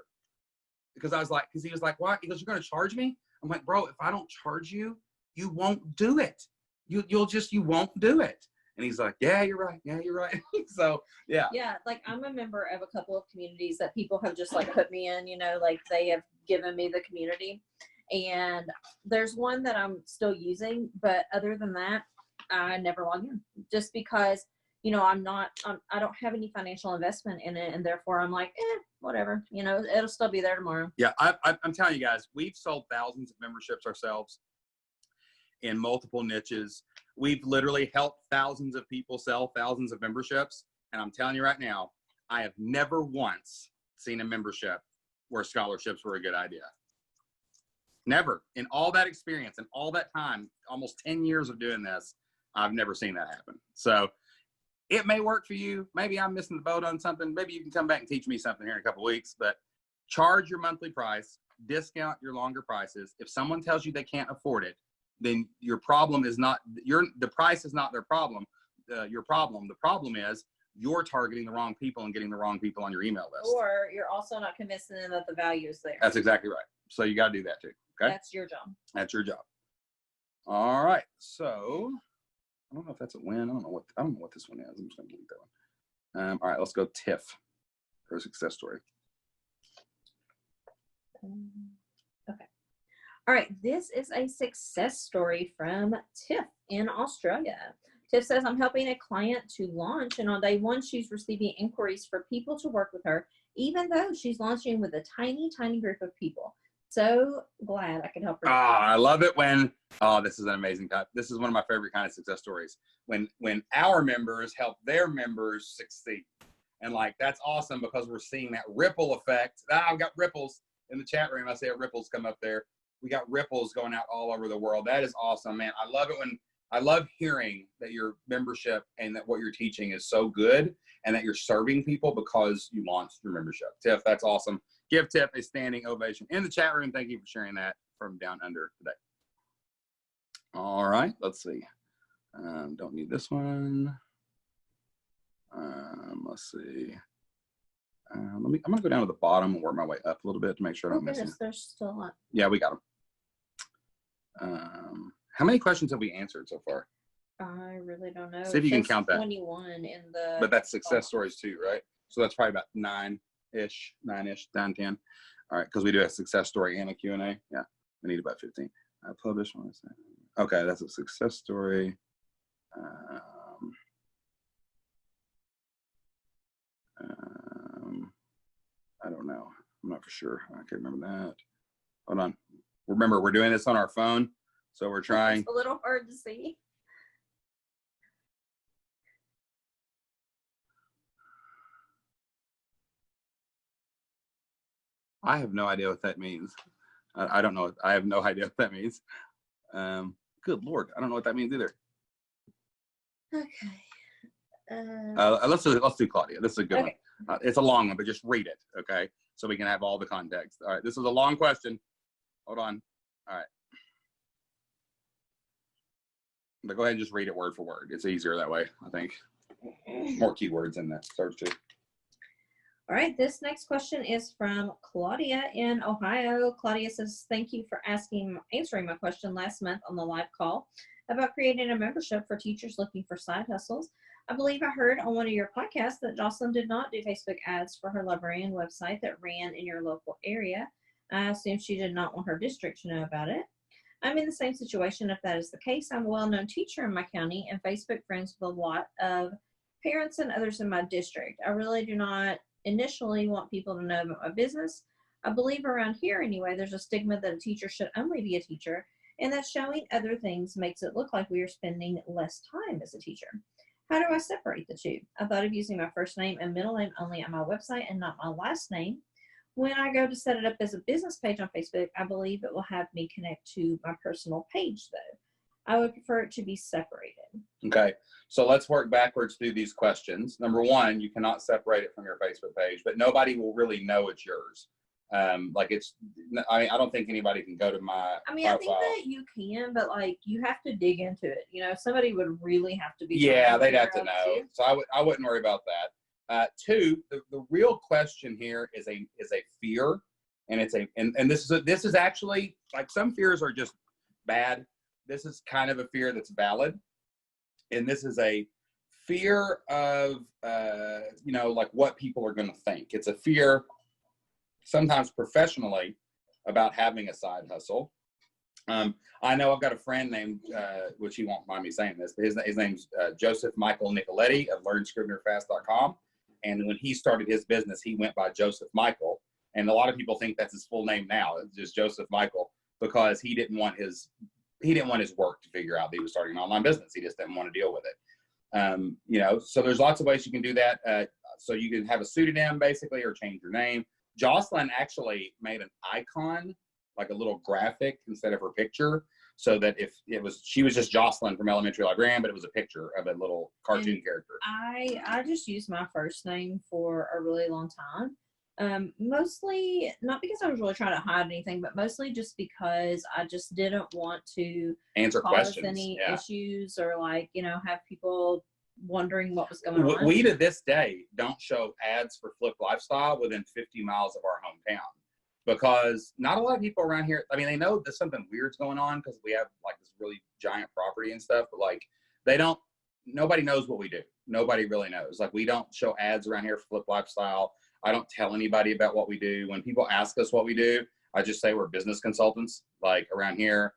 because he was like, why? He goes, you're going to charge me? I'm like, bro, if I don't charge you, you won't do it. You won't do it. And he's like, yeah, you're right. Yeah, you're right. So, yeah. Yeah, like, I'm a member of a couple of communities that people have just like put me in, like they have given me the community. And there's one that I'm still using, but other than that, I never log in just because, you know, I don't have any financial investment in it. And therefore I'm like, whatever, you know, it'll still be there tomorrow. Yeah. I'm telling you guys, we've sold thousands of memberships ourselves in multiple niches. We've literally helped thousands of people sell thousands of memberships. And I'm telling you right now, I have never once seen a membership where scholarships were a good idea. Never. In all that experience and all that time, almost 10 years of doing this, I've never seen that happen. So it may work for you. Maybe I'm missing the boat on something. Maybe you can come back and teach me something here in a couple of weeks, but charge your monthly price, discount your longer prices. If someone tells you they can't afford it, then your problem is not the price is not their problem. Your problem. The problem is you're targeting the wrong people and getting the wrong people on your email list. Or you're also not convincing them that the value is there. That's exactly right. So you got to do that too. Okay. That's your job. That's your job. All right. So I don't know if that's a win. I don't know what this one is. I'm just going to delete that one. All right. Let's go Tiff. Her success story. Okay. All right. This is a success story from Tiff in Australia. Tiff says, I'm helping a client to launch, and on day one, she's receiving inquiries for people to work with her, even though she's launching with a tiny, tiny group of people. So glad I could help her. I love it when, this is an amazing type. This is one of my favorite kind of success stories. When our members help their members succeed. And like, that's awesome because we're seeing that ripple effect. I've got ripples in the chat room. I see ripples come up there. We got ripples going out all over the world. That is awesome, man. I love hearing that your membership and that what you're teaching is so good and that you're serving people because you launched your membership. Tiff, that's awesome. Give Tiff a standing ovation in the chat room. Thank you for sharing that from down under today. All right, let's see. Don't need this one. Let's see. I'm gonna go down to the bottom and work my way up a little bit to make sure I don't miss them. There's still a lot. Yeah, we got them. How many questions have we answered so far? I really don't know. See if you can count that. 21 in the. But that's success stories too, right? So that's probably about 9-ish, 9, 10. All right, because we do a success story and a Q&A. Yeah, we need about 15. I published one. Okay, that's a success story. I don't know. I'm not for sure. I can't remember that. Hold on. Remember, we're doing this on our phone, so we're trying. It's a little hard to see. I have no idea what that means. I don't know. I have no idea what that means. Good Lord. I don't know what that means either. Okay. Let's do Claudia. This is a good one. It's a long one, but just read it, okay? So we can have all the context. All right, this is a long question. Hold on. All right. But go ahead and just read it word for word. It's easier that way, I think. More keywords in that search too. All right, this next question is from Claudia in Ohio. Claudia says, thank you for answering my question last month on the live call about creating a membership for teachers looking for side hustles. I believe I heard on one of your podcasts that Jocelyn did not do Facebook ads for her librarian website that ran in your local area. I assume she did not want her district to know about it. I'm in the same situation if that is the case. I'm a well-known teacher in my county and Facebook friends with a lot of parents and others in my district. I really do not initially want people to know about my business. I believe around here anyway, there's a stigma that a teacher should only be a teacher, and that showing other things makes it look like we are spending less time as a teacher. How do I separate the two? I thought of using my first name and middle name only on my website and not my last name. When I go to set it up as a business page on Facebook, I believe it will have me connect to my personal page though. I would prefer it to be separated. Okay, so let's work backwards through these questions. Number one, you cannot separate it from your Facebook page, but nobody will really know it's yours. I don't think anybody can go to my profile. I think that you can, but like you have to dig into it. You know, somebody would really have to be. Yeah, they'd have to know. So I wouldn't worry about that. Two, the real question here is a fear, and this is actually like some fears are just bad. This is kind of a fear that's valid, and this is a fear of like what people are going to think. It's a fear sometimes professionally about having a side hustle. I know I've got a friend named, which he won't mind me saying this, but his name's Joseph Michael Nicoletti of LearnScrivenerFast.com. And when he started his business, he went by Joseph Michael. And a lot of people think that's his full name now. It's just Joseph Michael, because he didn't want his work to figure out that he was starting an online business. He just didn't want to deal with it. You know, so there's lots of ways you can do that. So you can have a pseudonym basically, or change your name. Jocelyn actually made an icon, like a little graphic instead of her picture, so that if she was just Jocelyn from Elementary Librarian, but it was a picture of a little cartoon character. I just used my first name for a really long time. Mostly not because I was really trying to hide anything, but mostly just because I just didn't want to answer questions, any issues, or like, you know, have people wondering what was going on. We to this day don't show ads for Flip Lifestyle within 50 miles of our hometown, because not a lot of people around here, I mean, they know there's something weird's going on because we have like this really giant property and stuff, but like nobody knows what we do. Nobody really knows. Like, we don't show ads around here for Flip Lifestyle. I don't tell anybody about what we do. When people ask us what we do, I just say we're business consultants. Like, around here,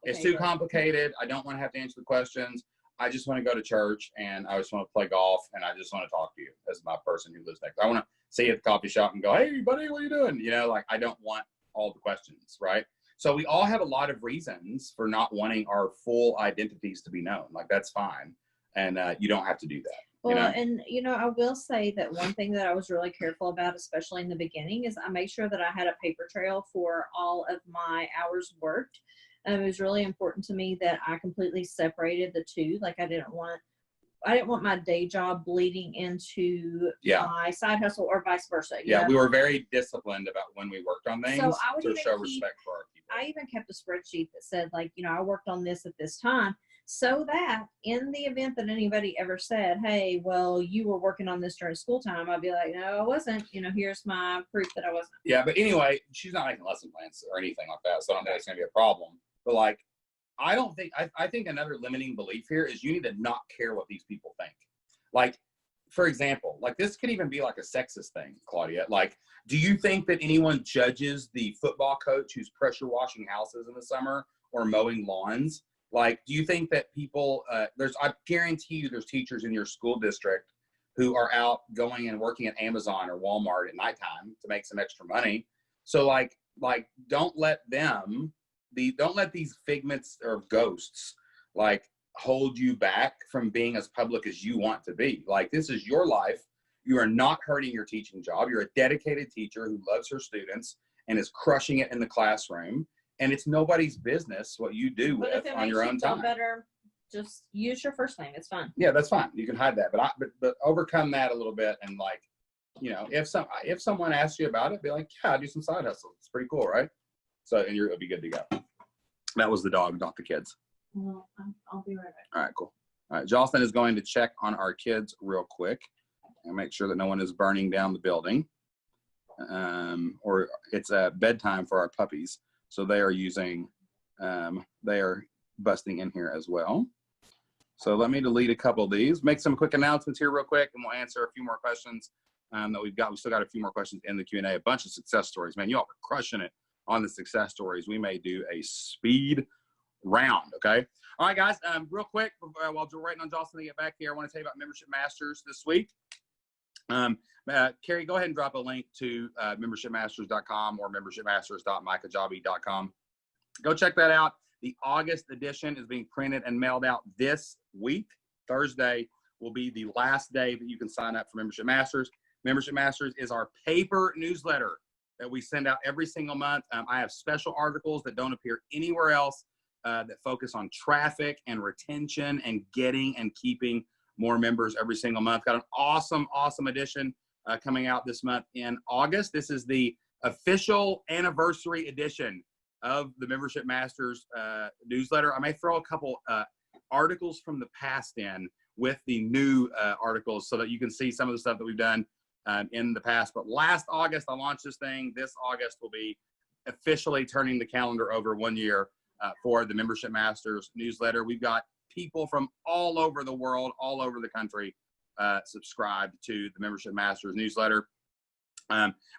it's too complicated. I don't want to have to answer the questions. I just want to go to church, and I just want to play golf, and I just want to talk to you as my person who lives next. I want to see you at the coffee shop and go, hey, buddy, what are you doing? You know, like, I don't want all the questions, right? So we all have a lot of reasons for not wanting our full identities to be known. Like, that's fine. And you don't have to do that. Well, you know? and, you know, I will say that one thing that I was really careful about, especially in the beginning, is I made sure that I had a paper trail for all of my hours worked. It was really important to me that I completely separated the two. Like, I didn't want my day job bleeding into my side hustle, or vice versa. Yeah, we were very disciplined about when we worked on things, so I would to show respect for our people. I even kept a spreadsheet that said, like, you know, I worked on this at this time, so that in the event that anybody ever said, hey, well, you were working on this during school time, I'd be like, no, I wasn't. You know, here's my proof that I wasn't. Yeah, but anyway, she's not making lesson plans or anything like that, so I don't think it's going to be a problem. But, like, I think another limiting belief here is you need to not care what these people think. Like, for example, like, this could even be like a sexist thing, Claudia. Like, do you think that anyone judges the football coach who's pressure washing houses in the summer or mowing lawns? Like, do you think that people, I guarantee you there's teachers in your school district who are out going and working at Amazon or Walmart at nighttime to make some extra money. So like don't let these figments or ghosts like hold you back from being as public as you want to be. Like, this is your life. You are not hurting your teaching job. You're a dedicated teacher who loves her students and is crushing it in the classroom. And it's nobody's business what you do with on your own time. Better, just use your first name. It's fine. Yeah, that's fine. You can hide that, but overcome that a little bit. And like, you know, if someone asks you about it, be like, yeah, I do some side hustle. It's pretty cool, right? So, and it'll be good to go. That was the dog, not the kids. Well, I'll be right back. All right, cool. All right, Jocelyn is going to check on our kids real quick and make sure that no one is burning down the building. Or it's bedtime for our puppies. So they are they are busting in here as well. So let me delete a couple of these, make some quick announcements here real quick, and we'll answer a few more questions that we've got. We still got a few more questions in the Q&A, a bunch of success stories. Man, y'all are crushing it on the success stories. We may do a speed round, okay? All right, guys, real quick, while we're waiting on Jocelyn to get back here, I want to tell you about Membership Masters this week. Carrie, go ahead and drop a link to membershipmasters.com or membershipmasters.micahjabi.com. Go check that out. The August edition is being printed and mailed out this week. Thursday will be the last day that you can sign up for Membership Masters. Membership Masters is our paper newsletter that we send out every single month. I have special articles that don't appear anywhere else that focus on traffic and retention and getting and keeping more members every single month. Got an awesome edition coming out this month in August. This is the official anniversary edition of the Membership Masters newsletter. I may throw a couple articles from the past in with the new articles so that you can see some of the stuff that we've done in the past. But last August, I launched this thing. This August will be officially turning the calendar over 1 year for the Membership Masters newsletter. We've got people from all over the world, all over the country, subscribed to the Membership Masters newsletter.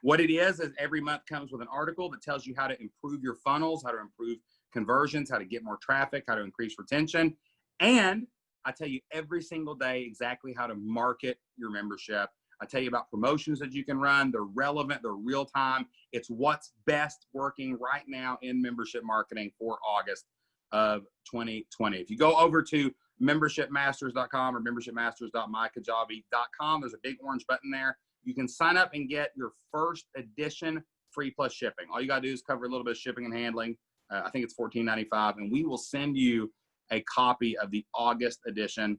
What it is every month comes with an article that tells you how to improve your funnels, how to improve conversions, how to get more traffic, how to increase retention. And I tell you every single day exactly how to market your membership. I tell you about promotions that you can run. They're relevant. They're real time. It's what's best working right now in membership marketing for August of 2020. If you go over to membershipmasters.com or membershipmasters.mykajabi.com, there's a big orange button there. You can sign up and get your first edition free plus shipping. All you got to do is cover a little bit of shipping and handling. I think it's $14.95, and we will send you a copy of the August edition.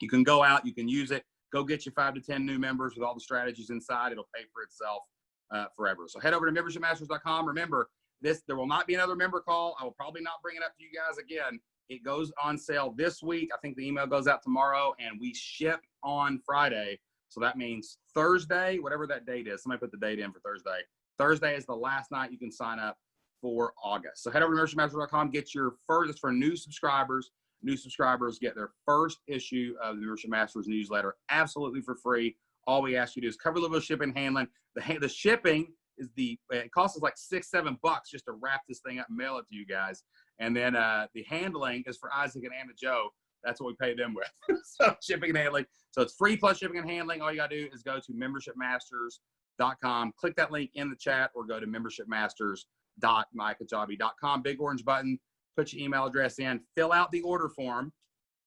You can go out, you can use it, go get you 5 to 10 new members with all the strategies inside. It'll pay for itself forever. So head over to membershipmasters.com. Remember, there will not be another member call. I will probably not bring it up to you guys again. It goes on sale this week. I think the email goes out tomorrow, and we ship on Friday. So that means Thursday, whatever that date is. Somebody put the date in for Thursday. Thursday is the last night you can sign up for August. So head over to membershipmasters.com. Get your first, for new subscribers. New subscribers get their first issue of the Membership Masters newsletter absolutely for free. All we ask you to do is cover a little bit of shipping and handling. The shipping is it costs us like $6-7 just to wrap this thing up and mail it to you guys. And then the handling is for Isaac and Anna Joe. That's what we pay them with. So shipping and handling. So it's free plus shipping and handling. All you got to do is go to membershipmasters.com. Click that link in the chat or go to membershipmasters.mykajabi.com. Big orange button. Put your email address in. Fill out the order form.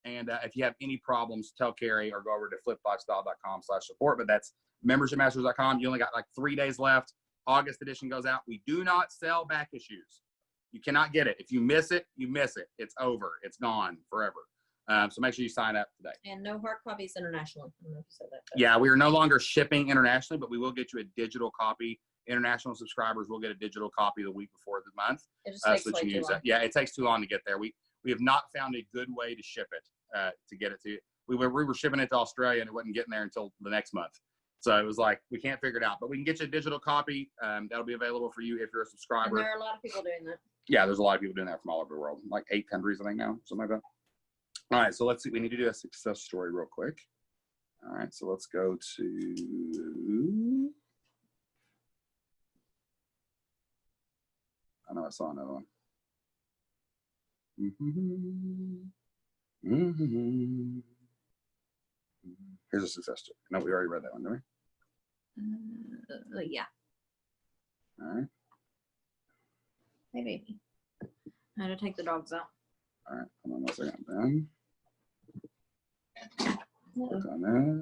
And if you have any problems, tell Carrie or go over to flipboxstyle.com/support. But that's membershipmasters.com. You only got like 3 days left. August edition goes out. We do not sell back issues. You cannot get it. If you miss it, you miss it. It's over. It's gone forever. So make sure you sign up today. And no hard copies internationally. I don't know if you said that. Yeah, we are no longer shipping internationally, but we will get you a digital copy. International subscribers will get a digital copy the week before the month. It just takes so way too long. Yeah, it takes too long to get there. We have not found a good way to ship it, to get it to you. We were shipping it to Australia, and it wasn't getting there until the next month. So it was like, we can't figure it out. But we can get you a digital copy. That'll be available for you if you're a subscriber. And there are a lot of people doing that. Yeah, there's a lot of people doing that from all over the world. Like 8 countries, I think now, something like that. All right, so let's see. We need to do a success story real quick. All right, so let's go to, I know I saw another one. Here's a success story. No, we already read that one, didn't Yeah. we? All right. Hey, baby. I had to take the dogs out. All right, hold on 1 second. Then click on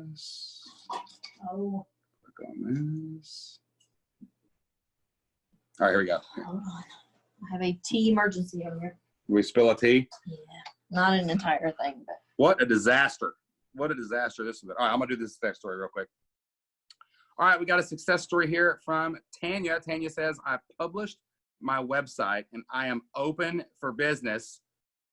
this. Oh. Click on this. All right, here we go. Hold on. I have a tea emergency over here. We spill a tea? Yeah. Not an entire thing, but. What a disaster. What a disaster this is. All right, I'm going to do this success story real quick. All right, we got a success story here from Tanya. Tanya says, I published my website and I am open for business.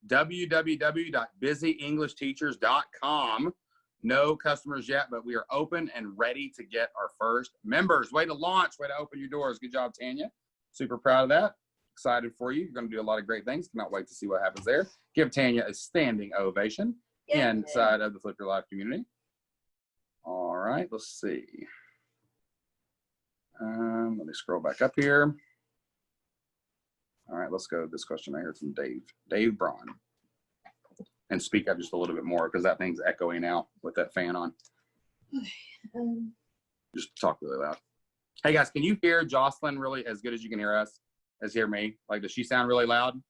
www.busyenglishteachers.com. No customers yet, but we are open and ready to get our first members. Way to launch, way to open your doors. Good job, Tanya. Super proud of that. Excited for you. You're going to do a lot of great things. Cannot wait to see what happens there. Give Tanya a standing ovation inside of the Flip Your Life community. All right, let's see. Let me scroll back up here. All right, let's go to this question right here from Dave Braun. And speak up just a little bit more because that thing's echoing out with that fan on. Just talk really loud. Hey guys, can you hear Jocelyn really as good as you can hear us, as hear me? Like, does she sound really loud?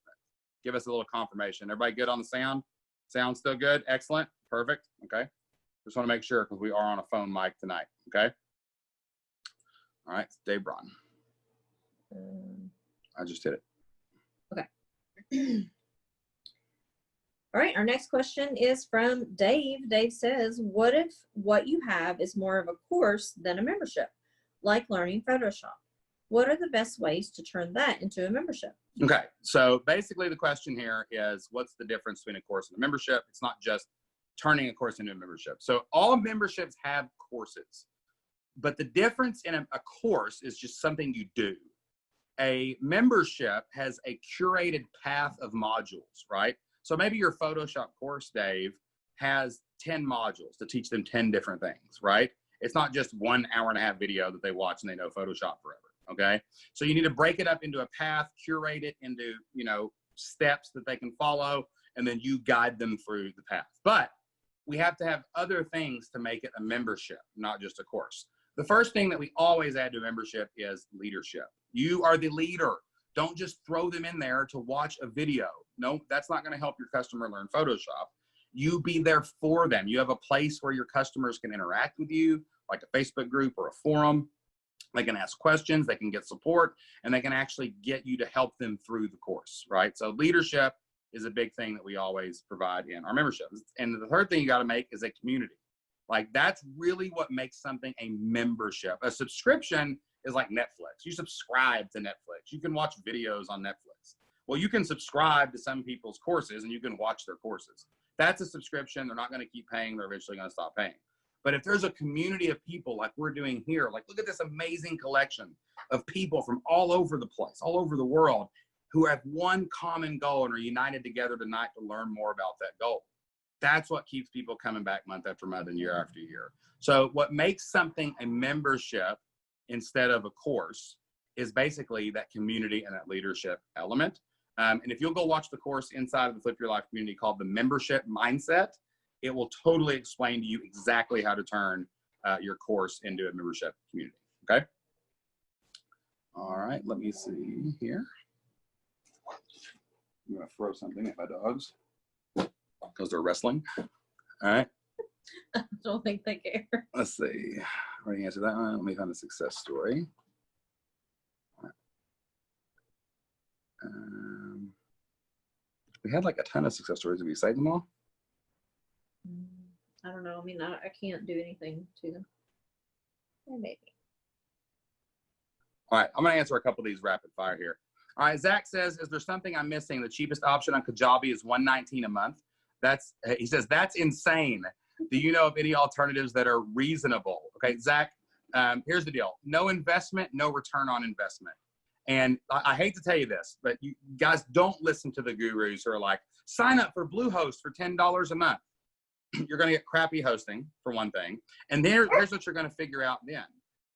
Give us a little confirmation. Everybody good on the sound? Sound still good? Excellent. Perfect. Okay. Just want to make sure because we are on a phone mic tonight. Okay. All right, Dave Braun. I just hit it. Okay. All right, our next question is from Dave. Dave says, what if what you have is more of a course than a membership, like learning Photoshop? What are the best ways to turn that into a membership? Okay, so basically the question here is, what's the difference between a course and a membership? It's not just turning a course into a membership. So all memberships have courses, but the difference in a course is just something you do. A membership has a curated path of modules, right? So maybe your Photoshop course, Dave, has 10 modules to teach them 10 different things, right? It's not just 1.5 hour video that they watch and they know Photoshop forever. Okay. So you need to break it up into a path, curate it into, you know, steps that they can follow, and then you guide them through the path. But we have to have other things to make it a membership, not just a course. The first thing that we always add to a membership is leadership. You are the leader. Don't just throw them in there to watch a video. No, that's not going to help your customer learn Photoshop. You be there for them. You have a place where your customers can interact with you, like a Facebook group or a forum. They can ask questions, they can get support, and they can actually get you to help them through the course, right? So leadership is a big thing that we always provide in our memberships. And the third thing you got to make is a community. Like, that's really what makes something a membership. A subscription is like Netflix. You subscribe to Netflix. You can watch videos on Netflix. Well, you can subscribe to some people's courses and you can watch their courses. That's a subscription. They're not going to keep paying. They're eventually going to stop paying. But if there's a community of people like we're doing here, like, look at this amazing collection of people from all over the place, all over the world, who have one common goal and are united together tonight to learn more about that goal. That's what keeps people coming back month after month and year after year. So what makes something a membership instead of a course is basically that community and that leadership element. And if you'll go watch the course inside of the Flip Your Life community called the Membership Mindset, it will totally explain to you exactly how to turn your course into a membership community, okay? All right, let me see here. I'm gonna throw something at my dogs because they're wrestling. All right. I don't think they care. Let's see. Already answered that one. Let me find a success story. We had like a ton of success stories. Did we save them all? I don't know. I mean, I can't do anything to them. Maybe. All right, I'm going to answer a couple of these rapid fire here. All right, Zach says, is there something I'm missing? The cheapest option on Kajabi is $119 a month. He says, that's insane. Do you know of any alternatives that are reasonable? Okay, Zach, here's the deal. No investment, no return on investment. And I hate to tell you this, but you guys don't listen to the gurus who are like, sign up for Bluehost for $10 a month. You're going to get crappy hosting, for one thing. And here's what you're going to figure out then.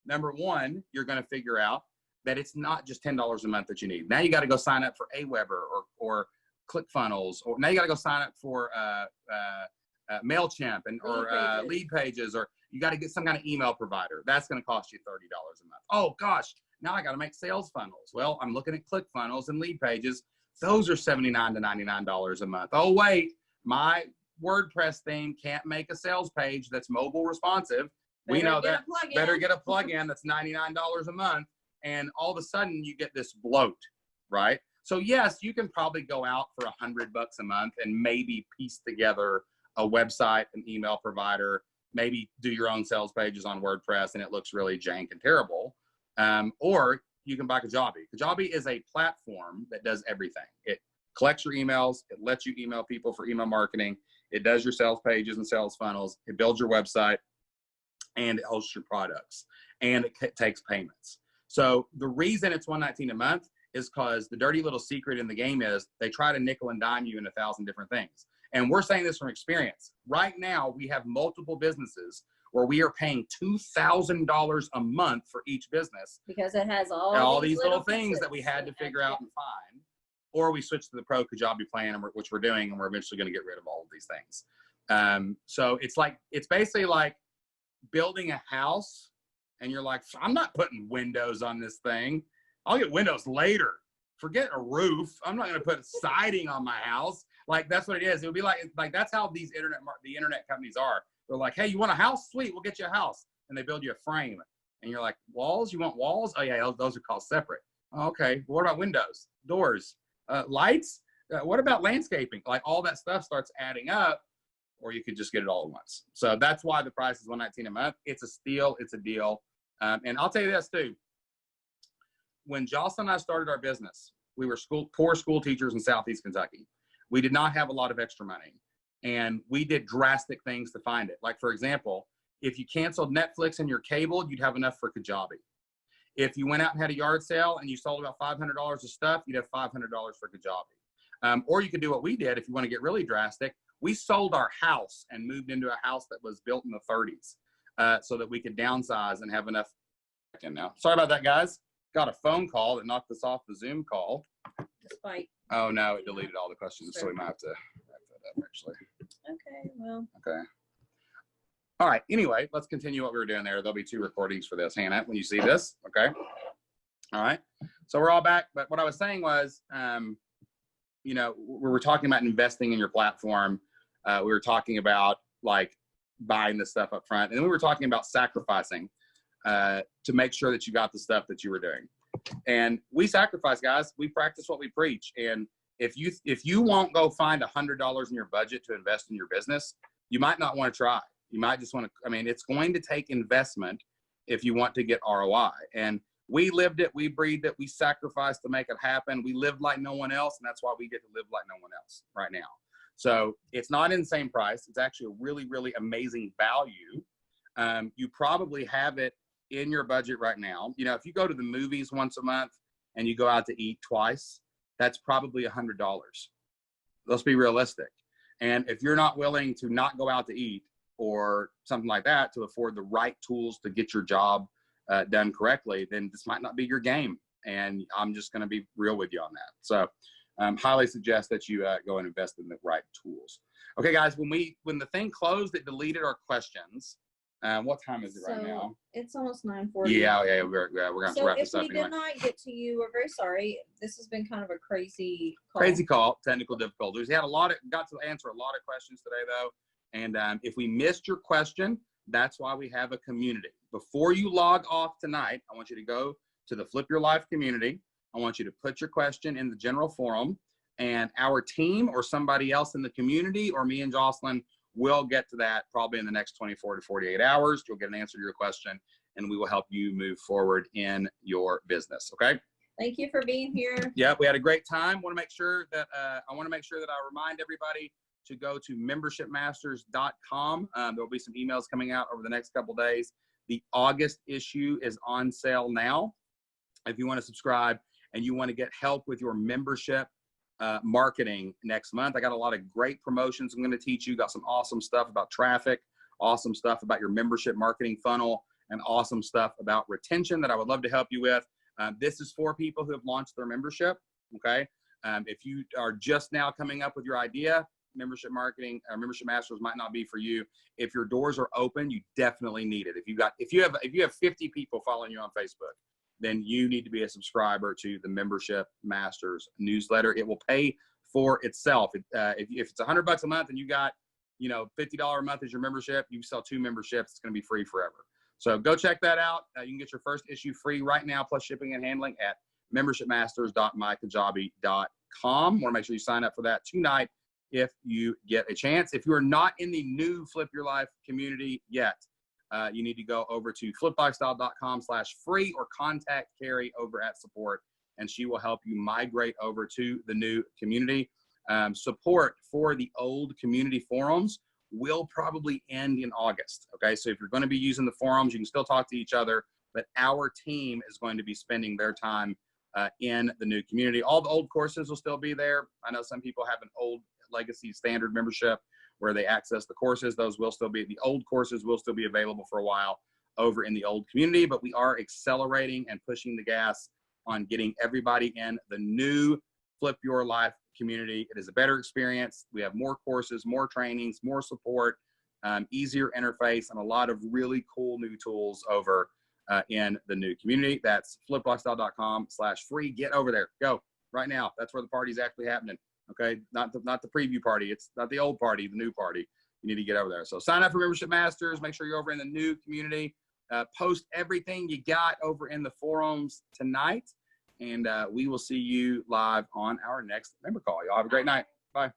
Number one, you're going to figure out that it's not just $10 a month that you need. Now you got to go sign up for Aweber or ClickFunnels, or now you got to go sign up for MailChimp or Lead Pages, or you got to get some kind of email provider. That's going to cost you $30 a month. Oh gosh, now I got to make sales funnels. Well, I'm looking at ClickFunnels and Lead Pages. Those are $79 to $99 a month. Oh wait, my WordPress theme can't make a sales page that's mobile responsive. We know that. Better get a plugin that's $99 a month. And all of a sudden you get this bloat, right? So yes, you can probably go out for $100 a month and maybe piece together a website, an email provider, maybe do your own sales pages on WordPress and it looks really jank and terrible. Or you can buy Kajabi. Kajabi is a platform that does everything. It collects your emails. It lets you email people for email marketing. It does your sales pages and sales funnels. It builds your website and it hosts your products and it takes payments. So the reason it's $119 a month is because the dirty little secret in the game is they try to nickel and dime you in 1,000 different things. And we're saying this from experience. Right now, we have multiple businesses where we are paying $2,000 a month for each business. Because it has all these little things that we had to figure out and find. Or we switched to the Pro Kajabi plan, which we're doing, and we're eventually going to get rid of all of these things. So it's basically like building a house, and you're like, I'm not putting windows on this thing. I'll get windows later. Forget a roof. I'm not going to put siding on my house. Like, that's what it is. It would be like that's how the internet companies are. They're like, hey, you want a house? Sweet, we'll get you a house. And they build you a frame. And you're like, walls? You want walls? Oh, yeah, those are called separate. Oh, okay, well, what about windows, doors, lights? What about landscaping? Like, all that stuff starts adding up, or you could just get it all at once. So that's why the price is $119 a month. It's a steal. It's a deal. And I'll tell you this, too. When Jocelyn and I started our business, we were poor school teachers in Southeast Kentucky. We did not have a lot of extra money. And we did drastic things to find it. Like, for example, if you canceled Netflix and your cable, you'd have enough for Kajabi. If you went out and had a yard sale and you sold about $500 of stuff, you'd have $500 for Kajabi. Or you could do what we did if you want to get really drastic. We sold our house and moved into a house that was built in the 30s. so that we could downsize and have enough in now. Sorry about that, guys. Got a phone call that knocked us off the Zoom call. Despite. Oh no, it deleted all the questions, so we might have to wrap that up actually. Okay, well. Okay. All right. Anyway, let's continue what we were doing there. There'll be 2 recordings for this, Hannah, when you see this. Okay. All right. So we're all back. But what I was saying was, you know, we were talking about investing in your platform. We were talking about like buying the stuff up front, and then we were talking about sacrificing to make sure that you got the stuff that you were doing. And we sacrifice, guys. We practice what we preach. And if you won't go find $100 in your budget to invest in your business, you might not want to try. You might just want to, I mean, it's going to take investment if you want to get ROI. And we lived it, we breathed it, we sacrificed to make it happen. We lived like no one else, and that's why we get to live like no one else right now. So it's not insane price. It's actually a really, really amazing value. You probably have it in your budget right now. You know, if you go to the movies once a month and you go out to eat twice, that's probably $100. Let's be realistic. And if you're not willing to not go out to eat or something like that to afford the right tools to get your job done correctly, then this might not be your game. And I'm just going to be real with you on that. So highly suggest that you go and invest in the right tools. Okay, guys, when the thing closed, it deleted our questions. What time is it right now? It's almost 9:40. Yeah, we're going to have to wrap this up. So if we did not get to you, we're very sorry. This has been kind of a crazy call. Crazy call, technical difficulties. We had got to answer a lot of questions today, though. And if we missed your question, that's why we have a community. Before you log off tonight, I want you to go to the Flip Your Life community. I want you to put your question in the general forum, and our team or somebody else in the community or me and Jocelyn will get to that probably in the next 24 to 48 hours. You'll get an answer to your question, and we will help you move forward in your business. Okay. Thank you for being here. Yeah, we had a great time. I want to make sure that I remind everybody to go to membershipmasters.com. There'll be some emails coming out over the next couple of days. The August issue is on sale now. If you want to subscribe and you want to get help with your membership marketing next month, I got a lot of great promotions I'm going to teach you. Got some awesome stuff about traffic, awesome stuff about your membership marketing funnel, and awesome stuff about retention that I would love to help you with. This is for people who have launched their membership. Okay. If you are just now coming up with your idea, membership marketing or membership masters might not be for you. If your doors are open, you definitely need it. If you have 50 people following you on Facebook, then you need to be a subscriber to the Membership Masters newsletter. It will pay for itself. If it's $100 a month and you got, you know, $50 a month as your membership, you sell 2 memberships, it's going to be free forever. So go check that out. You can get your first issue free right now, plus shipping and handling at membershipmasters.mykajabi.com. Want to make sure you sign up for that tonight if you get a chance. If you are not in the new Flip Your Life community yet, you need to go over to fliplifestyle.com/free or contact Carrie over at support, and she will help you migrate over to the new community. Support for the old community forums will probably end in August. Okay, so if you're going to be using the forums, you can still talk to each other, but our team is going to be spending their time in the new community. All the old courses will still be there. I know some people have an old legacy standard membership where they access the courses. Those will still be, the old courses will still be available for a while over in the old community, but we are accelerating and pushing the gas on getting everybody in the new Flip Your Life community. It is a better experience. We have more courses, more trainings, more support, easier interface, and a lot of really cool new tools over in the new community. That's fliplifestyle.com/free. Get over there. Go right now. That's where the party's actually happening. Okay, not the preview party. It's not the old party, the new party. You need to get over there. So sign up for Membership Masters. Make sure you're over in the new community. Post everything you got over in the forums tonight. And we will see you live on our next member call. Y'all have a great night. Bye.